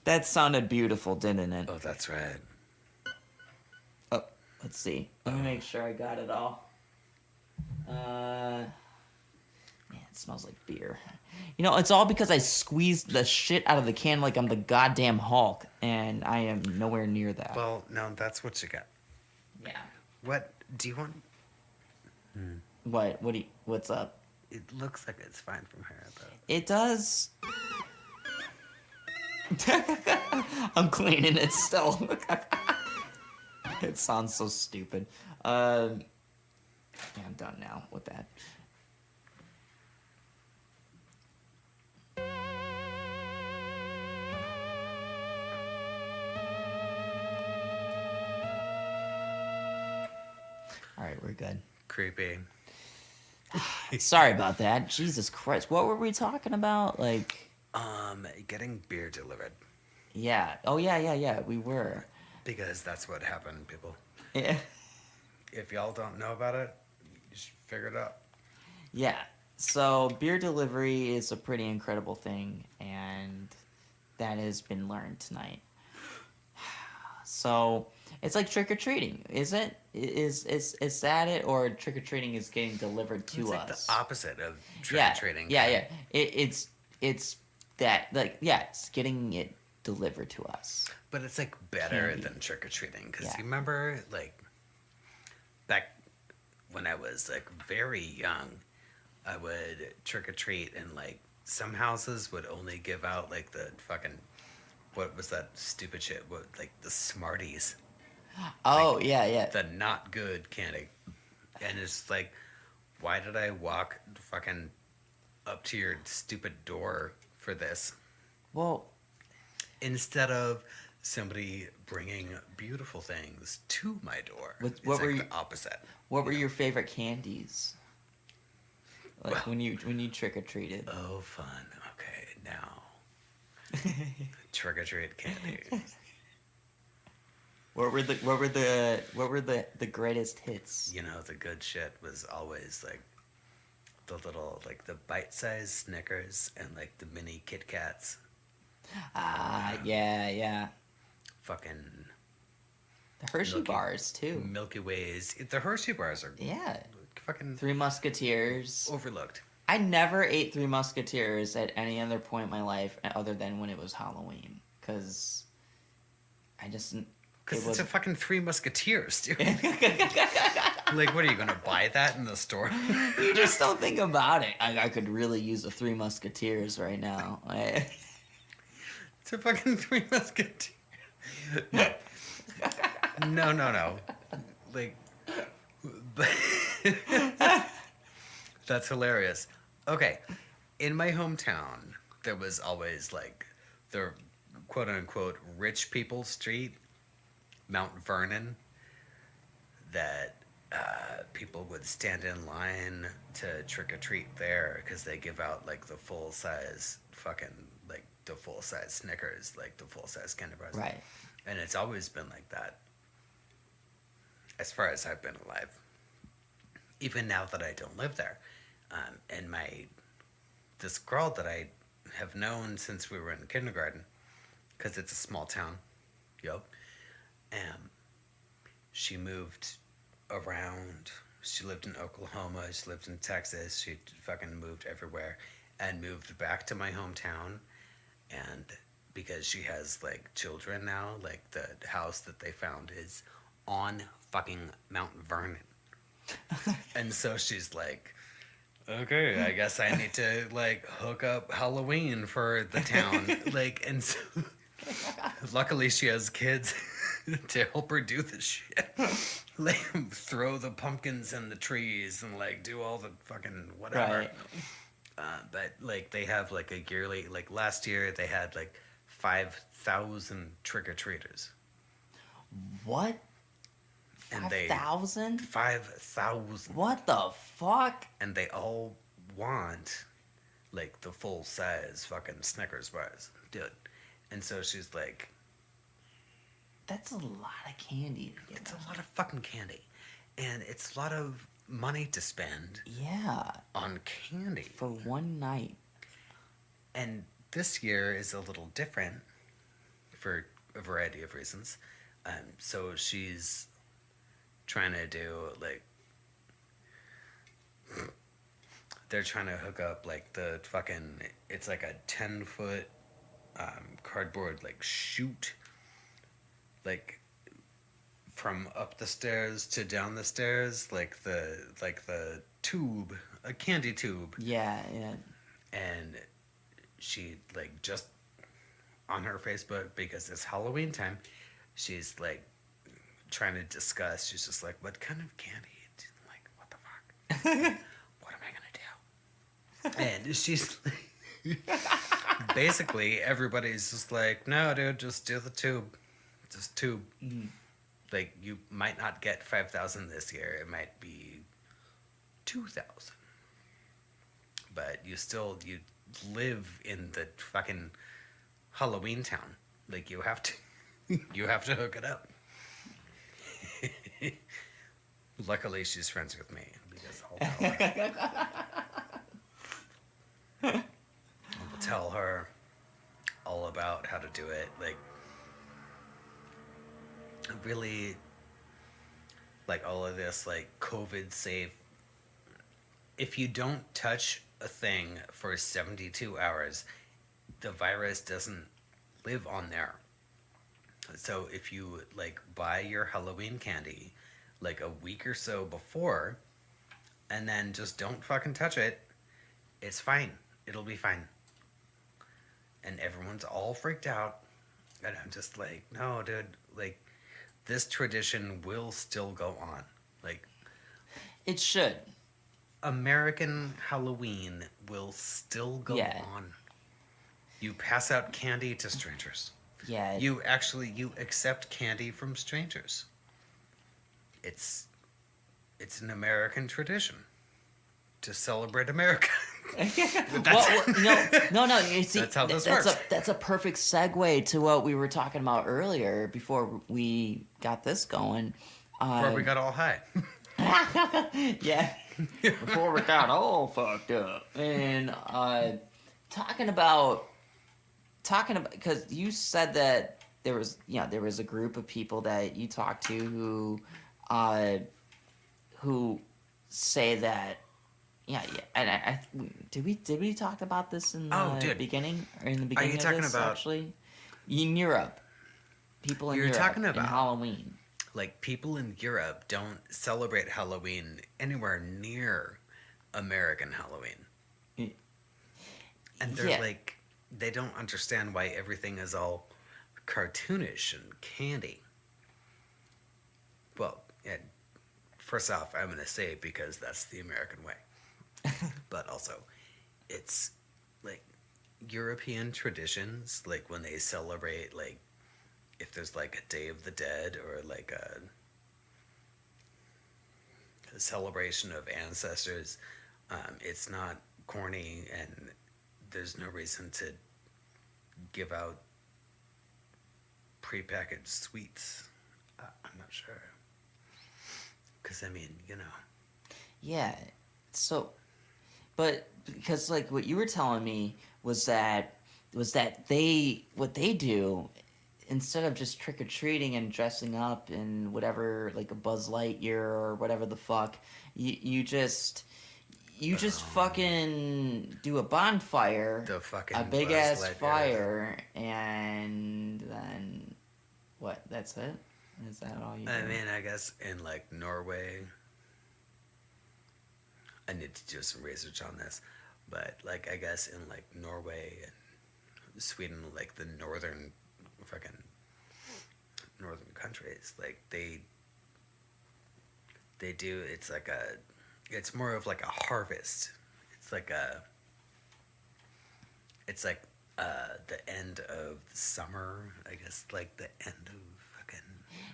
That sounded beautiful, didn't it? Oh, that's right. Oh, let's see. Let me make sure I got it all. Man, it smells like beer. You know, it's all because I squeezed the shit out of the can like I'm the goddamn Hulk, and I am nowhere near that. Well, no, that's what you got. Yeah. What do you want? What? What's up? It looks like it's fine from here, though. It does. I'm cleaning it still. It sounds so stupid. Yeah, I'm done now with that. All right, we're good. Creepy. Sorry about that. Jesus Christ. What were we talking about? Like, Getting beer delivered. yeah. Oh, yeah. We were. Because that's what happened, people. Yeah. If y'all don't know about it, you should figure it out. Yeah. So, beer delivery is a pretty incredible thing, and that has been learned tonight. So, it's like trick or treating, is it? Is that it, or trick or treating is getting delivered to It's us? like the opposite of trick Yeah, or treating. yeah. It's that, like, yeah, it's getting it delivered to us. But it's like better Candy. than trick or treating because Yeah. you remember like back when I was like very young, I would trick or treat and like some houses would only give out like the fucking what was that stupid shit? What like the Smarties, Oh, yeah. the not good candy, and it's like, why did I walk fucking up to your stupid door for this Well, instead of somebody bringing beautiful things to my door? What It's were like you- the opposite. what were your favorite candies? Like, Well- when you trick or treated. Oh, fun. Okay, now trick or treat candy. What were the greatest hits? You know, the good shit was always like the little like the bite-sized Snickers and like the mini Kit Kats. Yeah. Fucking The Hershey Milky- bars too. Milky Ways. The Hershey bars are Yeah. fucking Three Musketeers. overlooked. I never ate Three Musketeers at any other point in my life other than when it was Halloween, because I just Because it it's was a fucking Three Musketeers, dude. Like, what are you gonna buy that in the store? you just don't think about it. I could really use the Three Musketeers right now. It's a fucking Three Musketeers. No. Like, but that's hilarious. Okay, in my hometown, there was always like the quote unquote rich people street, Mount Vernon, that people would stand in line to trick or treat there because they give out like the full size fucking like the full size Snickers, like the full size candy bars. Right. And it's always been like that as far as I've been alive. Even now that I don't live there. And this girl that I have known since we were in kindergarten, because it's a small town, she moved around. She lived in Oklahoma, she lived in Texas, she fucking moved everywhere and moved back to my hometown. And because she has like children now, like the house that they found is on fucking Mount Vernon. And so she's like, okay, I guess I need to like hook up Halloween for the town. Like, and so luckily she has kids to help her do this shit. Like throw the pumpkins in the trees and like do all the fucking whatever. Right. But like they have like a yearly, like last year they had like 5,000 trick-or-treaters. What? And they 5,000? 5,000. What the fuck? And they all want like the full size fucking Snickers bars, dude. And so she's like, That's a lot of candy to get. it's a lot of fucking candy, and it's a lot of money to spend Yeah, on candy. for one night. And this year is a little different for a variety of reasons. So she's trying to do like they're trying to hook up like the fucking it's like a 10-foot cardboard like chute like from up the stairs to down the stairs like the tube, a candy tube. Yeah. And she like just on her Facebook, because it's Halloween time, she's like trying to discuss. She's just like, what kind of candy? Like, what the fuck? What am I gonna do? And she's like, basically everybody's just like, no, dude, just do the tube, just tube. Like, you might not get 5,000 this year. It might be 2,000. But you live in the fucking Halloween town. Like, you have to hook it up. Luckily, she's friends with me because I'll tell her all about how to do it. Like, really, like all of this, like COVID safe. If you don't touch a thing for 72 hours, the virus doesn't live on there. So if you like buy your Halloween candy like a week or so before and then just don't fucking touch it, it's fine. It'll be fine. And everyone's all freaked out. And I'm just like, no, dude, like this tradition will still go on. Like, It should. American Halloween will still go on. You pass out candy to strangers. Yeah. You accept candy from strangers. It's an American tradition to celebrate America. No. You see, That's how this works. That's a perfect segue to what we were talking about earlier before we got this going. Before we got all high. Yeah. Before we got all fucked up. And talking about because you said that there was a group of people that you talked to who say that and I did we talk about this in the beginning or in the beginning? Are you talking of this, about actually in Europe? People in You're Europe talking about in Halloween. Like, people in Europe don't celebrate Halloween anywhere near American Halloween. And they're like, they don't understand why everything is all cartoonish and candy. Well, first off, I'm going to say it because that's the American way. But also, it's like European traditions, like when they celebrate, like, if there's like a Day of the Dead or like a celebration of ancestors, it's not corny and there's no reason to give out prepackaged sweets. I'm not sure. Because, I mean, Yeah. So, but because like what you were telling me was that what they do, instead of just trick-or-treating and dressing up in whatever, like a Buzz Lightyear or whatever the fuck, you just fucking do a bonfire, the fucking a big Buzz ass Lightyear. fire, and then what? That's it? Is that all you do? I mean, I guess in like Norway, I need to do some research on this, but like I guess in like Norway and Sweden, like the northern countries, like they do, it's more of like a harvest. It's like the end of summer, I guess, like the end of fucking.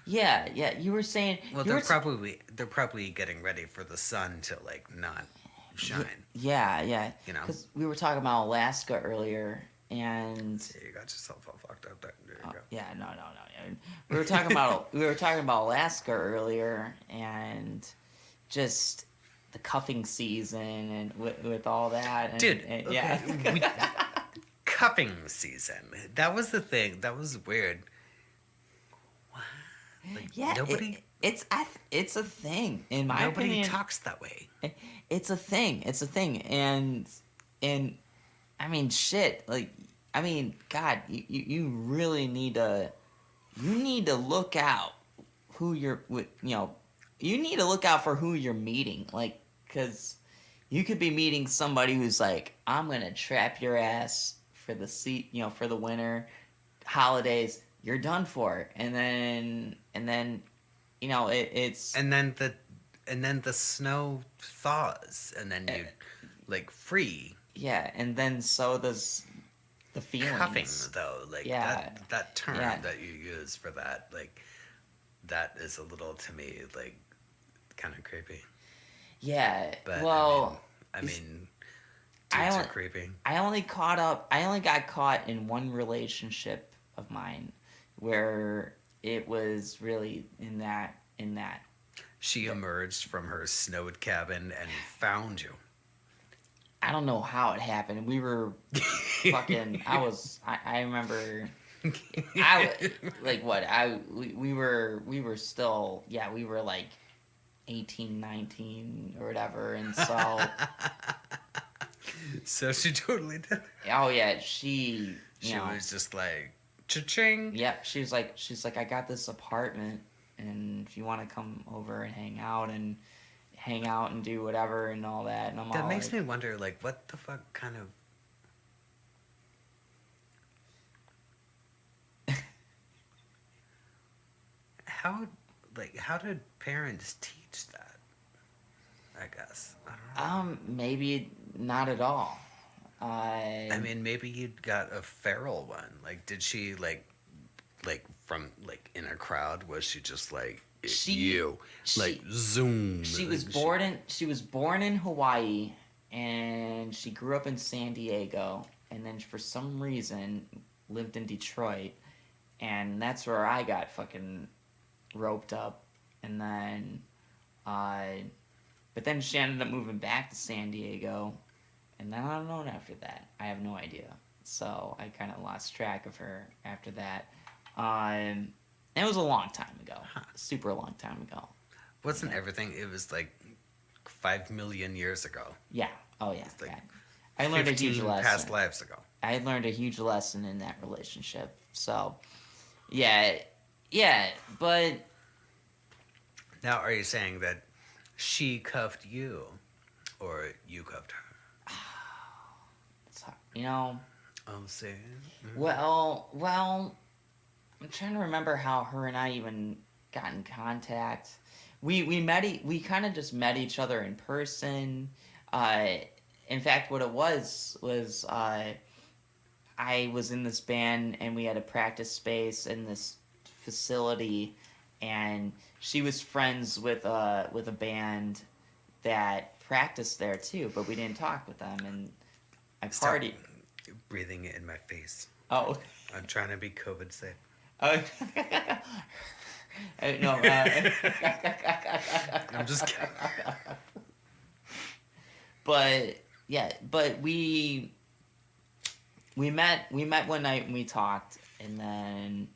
Yeah, you were saying. Well, they're probably getting ready for the sun to like not shine. Yeah. Because we were talking about Alaska earlier, and You got yourself all fucked up there. There you go. yeah, no. We were talking about Alaska earlier, and just the cuffing season, and with all that, and, Dude, and, okay. yeah. cuffing season. That was the thing. That was weird. What? Like, Yeah, nobody, it's a thing in my nobody opinion. talks that way. It's a thing. It's a thing, and I mean, shit. Like, I mean, God, you really need to look out who you're with. You know, you need to look out for who you're meeting. Like, because you could be meeting somebody who's like, I'm gonna trap your ass for the for the winter holidays. You're done for, and then it's And then the snow thaws, and then you like free. yeah, and then so does the feelings. Cuffing though, like Yeah. that term Yeah. that you use for that, like that is a little to me like kind of creepy. Yeah. But Well, I mean I dudes are don't- creepy. I only got caught in one relationship of mine where it was really in that. She emerged from her snowed cabin and found you. I don't know how it happened. We were fucking. I remember. We were still. Yeah, we were like 18, 19 or whatever, and so. So she totally did. Oh yeah, she. She You know, was just like cha-ching. Yep, she's like, I got this apartment, and if you want to come over and hang out and do whatever and all that, and I'm That all makes like, me wonder, like, what the fuck kind of how did parents teach that? I guess I don't know. Maybe not at all. I mean, maybe you got a feral one. Like, did she like from like in a crowd? Was she just like zoom? She was born in Hawaii, and she grew up in San Diego, and then for some reason lived in Detroit, and that's where I got fucking roped up, and then but then she ended up moving back to San Diego, and then I don't know after that. I have no idea. So I kind of lost track of her after that. It was a long time ago. Super long time ago. Wasn't everything? It was like 5 million years ago. Yeah. Oh yeah. like yeah. I learned a huge 15 lesson. past lives ago. I learned a huge lesson in that relationship. So, yeah, but Now, are you saying that she cuffed you, or you cuffed her? it's hard, you know. Oh, see. Well, I'm trying to remember how her and I even got in contact. We kind of just met each other in person. In fact, what it was I was in this band, and we had a practice space in this facility, and she was friends with a band that practiced there too, but we didn't talk with them, and I Stop partied. breathing in my face. Oh. I'm trying to be COVID safe. Oh. No. I'm just kidding. But yeah, but we met one night and we talked, and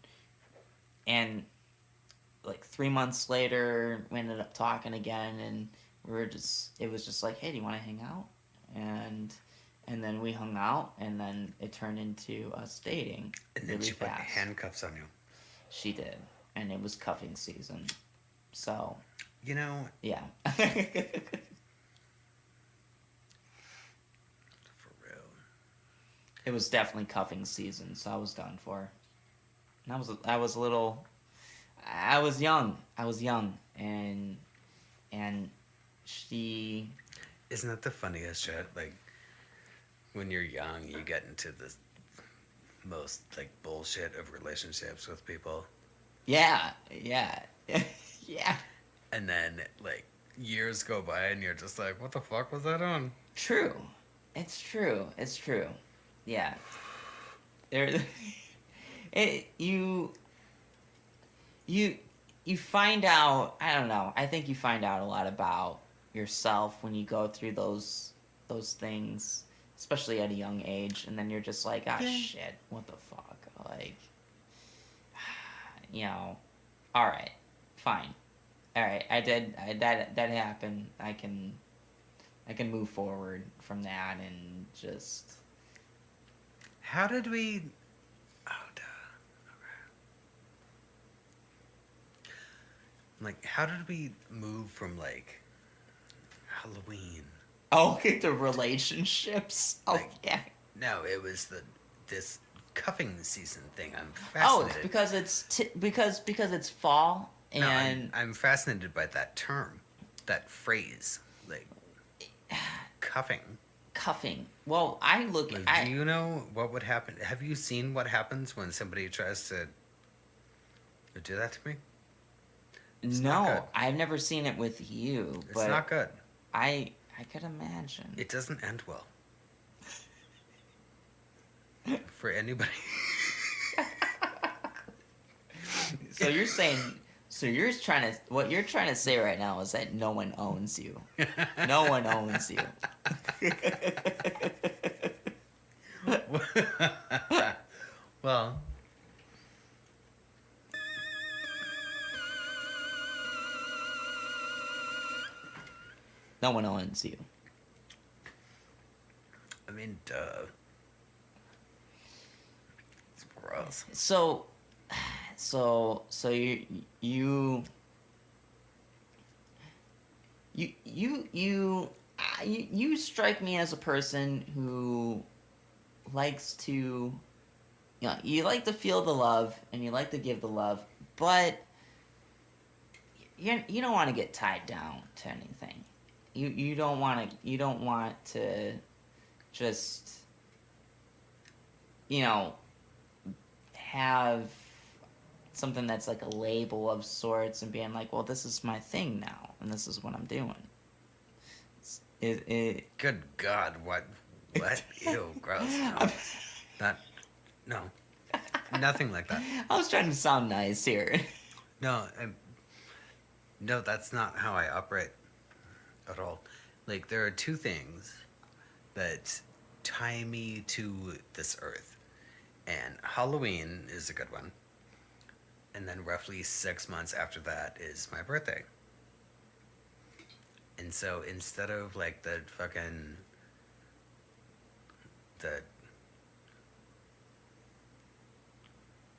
like 3 months later we ended up talking again, and it was just like, hey, do you want to hang out? And then we hung out, and then it turned into us dating And then really she put fast. handcuffs on you. She did, and it was cuffing season, so You know, yeah. for real. It was definitely cuffing season, so I was done for. And I was young, and she. Isn't that the funniest shit? Like, when you're young, you get into the most, like, bullshit of relationships with people. Yeah. Yeah. And then, like, years go by and you're just like, what the fuck was that on? True. It's true. Yeah. You find out, I don't know, I think you find out a lot about yourself when you go through those things, especially at a young age, and then you're just like, ah, Yeah. shit, what the fuck, like, you know, all right, fine, all right, that happened. I can move forward from that and just. How did we? Oh, duh. Okay. Like, how did we move from like Halloween? Oh, the relationships. Oh Like, yeah. No, it was this cuffing season thing. I'm Oh, fascinated. it's because because it's fall No, and I'm fascinated by that term, that phrase, like cuffing. cuffing. Well, I look. Like, do you know what would happen? Have you seen what happens when somebody tries to do that to me? not No, good. I've never seen it with you, It's but not good. I could imagine. It doesn't end well. For anybody. So you're saying. So what you're trying to say right now is that no one owns you. No one owns you. Well, No one owns you. I mean, duh. It's gross. So you you you strike me as a person who likes to, you know, you like to feel the love and you like to give the love, but you don't want to get tied down to anything. You don't want to just, you know, have something that's like a label of sorts and being like, well, this is my thing now and this is what I'm doing. It Good God, what? Ew, gross. No. No. Nothing like that. I was trying to sound nice here. No, no, that's not how I operate at all. Like, there are two things that tie me to this earth. And Halloween is a good one. And then roughly 6 months after that is my birthday. And so instead of like the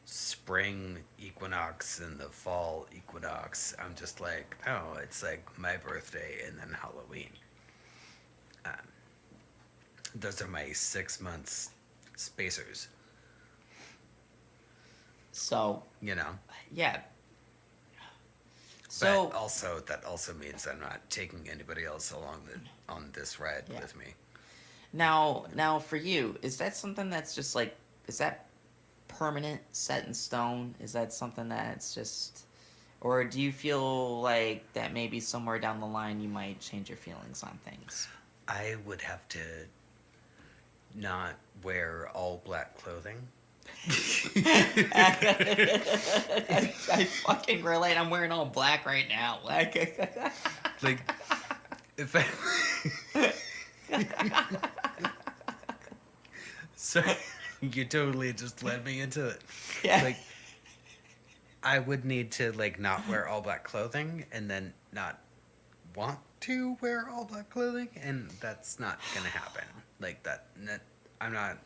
spring equinox and the fall equinox, I'm just like, oh, it's like my birthday and then Halloween. Those are my 6 months spacers, So, you know. yeah. So, But also that also means I'm not taking anybody else along on this ride Yeah. with me. now for you, is that something that's just like, is that permanent, set in stone? Is that something that's just, or do you feel like that maybe somewhere down the line you might change your feelings on things? I would have to not wear all black clothing. I fucking relate. I'm wearing all black right now. Like, If I... So, you totally just led me into it. yeah. Like, I would need to, like, not wear all black clothing and then not want to wear all black clothing, and that's not gonna happen. Like, I'm not...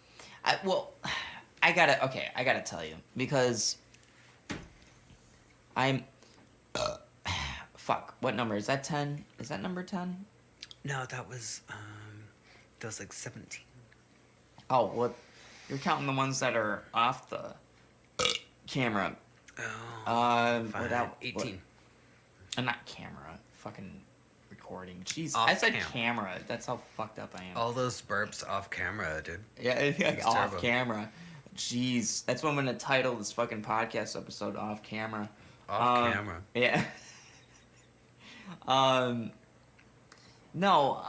I gotta tell you, because I'm, fuck, what number, is that 10? Is that number 10? No, that was like 17. Oh, what, you're counting the ones that are off the camera. Oh, fine. Without 18. Not camera, fucking recording. Jeez, Off I said cam. camera. That's how fucked up I am. All those burps off camera, dude. Yeah, It's off terrible. camera. Jeez, that's what I'm gonna title this fucking podcast episode. Off camera. Off camera. Yeah. No.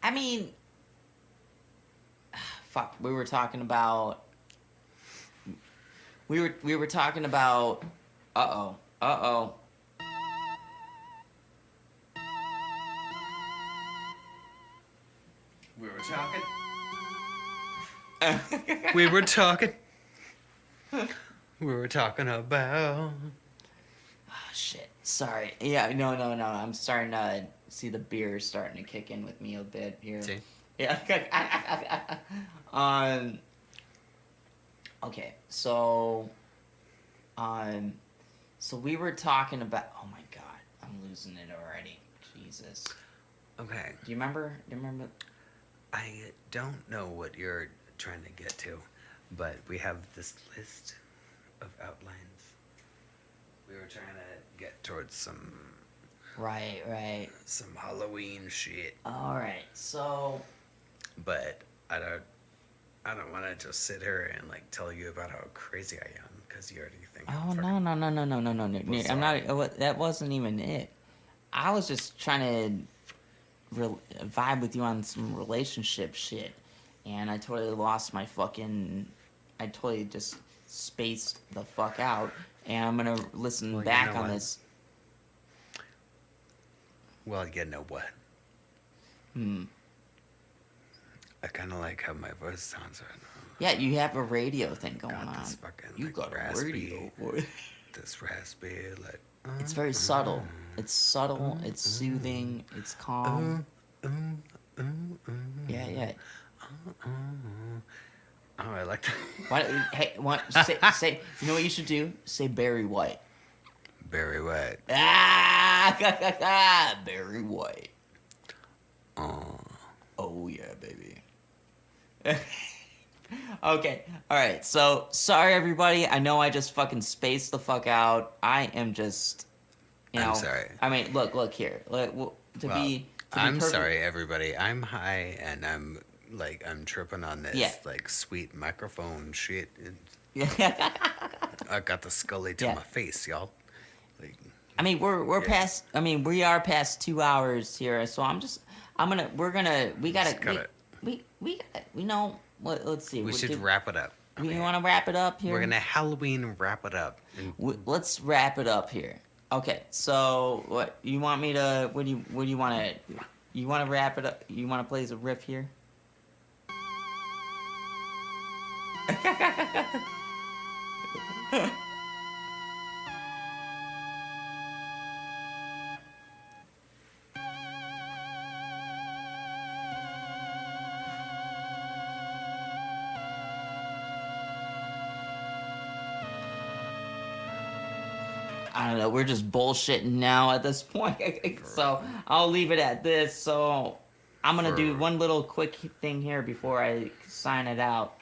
I mean, fuck. We were talking about. We were talking about. Uh oh. We were talking. We were talking. We were talking about. Oh, shit. Sorry. Yeah, no. I'm starting to see the beer starting to kick in with me a bit here. See? Yeah. Okay, so we were talking about. Oh my god, I'm losing it already. Jesus. Okay. Do you remember? I don't know what you're trying to get to, but we have this list of outlines. We were trying to get towards some Right. some Halloween shit, All right. So. but I don't want to just sit here and like tell you about how crazy I am because you already think. Oh I'm no. Well, I'm not. That wasn't even it. I was just trying to vibe with you on some relationship shit, and I totally lost my fucking. I totally just spaced the fuck out, and I'm gonna listen Well, you back know on what? this. Well, you know what? I kind of like how my voice sounds right now. Yeah, you have a radio thing going Got on. this fucking, You like, got a raspy- radio voice. This raspy, like. It's very subtle. It's subtle. It's soothing. It's calm. Yeah. Oh, I like that. Say. You know what you should do? Say Barry White. Barry White. Ah, Barry White. Oh yeah, baby. Okay, all right. So sorry, everybody. I know I just fucking spaced the fuck out. I am just, I'm sorry. I mean, look here. I'm sorry, everybody. I'm high and I'm tripping on this Yeah. like sweet microphone shit. Yeah. I got the Scully to Yeah. my face, y'all. Like, I mean, we're Yeah. past. I mean, we are past 2 hours here. So we gotta. Just cut it. We gotta. You know. Let's see. we should wrap it up. We Okay. want to wrap it up here. We're gonna Halloween wrap it up. And Let's wrap it up here. Okay, so what you want me to? What do you want to? You want to wrap it up? You want to play a riff here? I don't know. We're just bullshitting now at this point. So I'll leave it at this. So I'm gonna do one little quick thing here before I sign it out.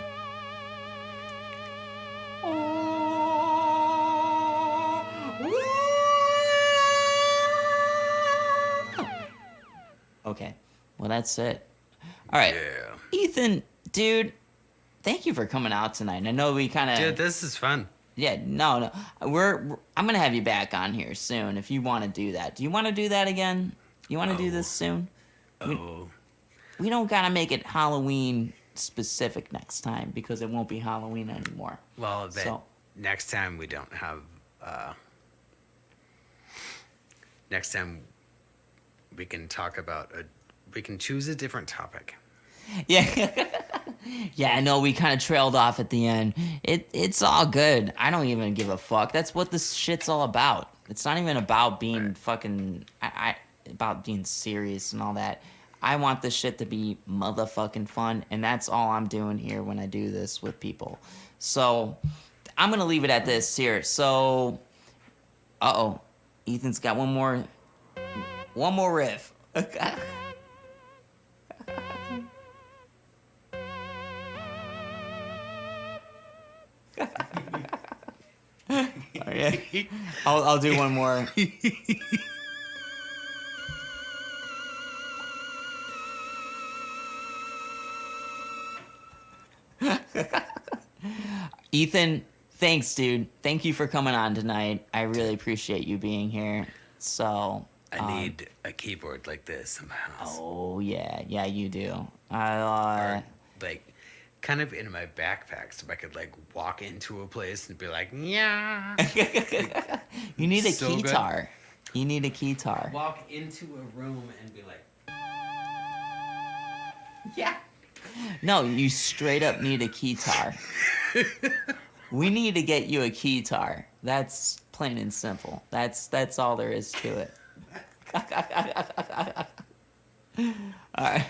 Okay. Well, that's it. All right. yeah. Ethan, dude, thank you for coming out tonight. I know we kind of. Dude, this is fun. Yeah, no. I'm gonna have you back on here soon if you want to do that. Do you want to do that again? You want to do this soon? We don't gotta make it Halloween specific next time because it won't be Halloween anymore. Well, So- next time we don't have. Next time we can talk about we can choose a different topic. Yeah. Yeah, I know we kind of trailed off at the end. It's all good. I don't even give a fuck. That's what this shit's all about. It's not even about being fucking about being serious and all that. I want this shit to be motherfucking fun, and that's all I'm doing here when I do this with people. So I'm gonna leave it at this here. So, Ethan's got one more riff. Okay. I'll do one more. Ethan, thanks, dude. Thank you for coming on tonight. I really appreciate you being here. So I need a keyboard like this in my house. oh yeah, you do. Or, like, kind of in my backpack so I could, like, walk into a place and be like, yeah. You need a So good. guitar. You need a guitar. Walk into a room and be like, Yeah. No, you straight up need a keytar. We need to get you a keytar. That's plain and simple. That's all there is to it. All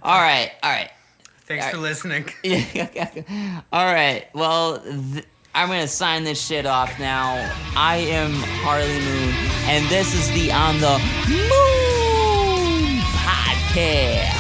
right. Thanks for listening. All right. Well, I'm gonna sign this shit off now. I am Harley Moon, and this is the On the Moon podcast.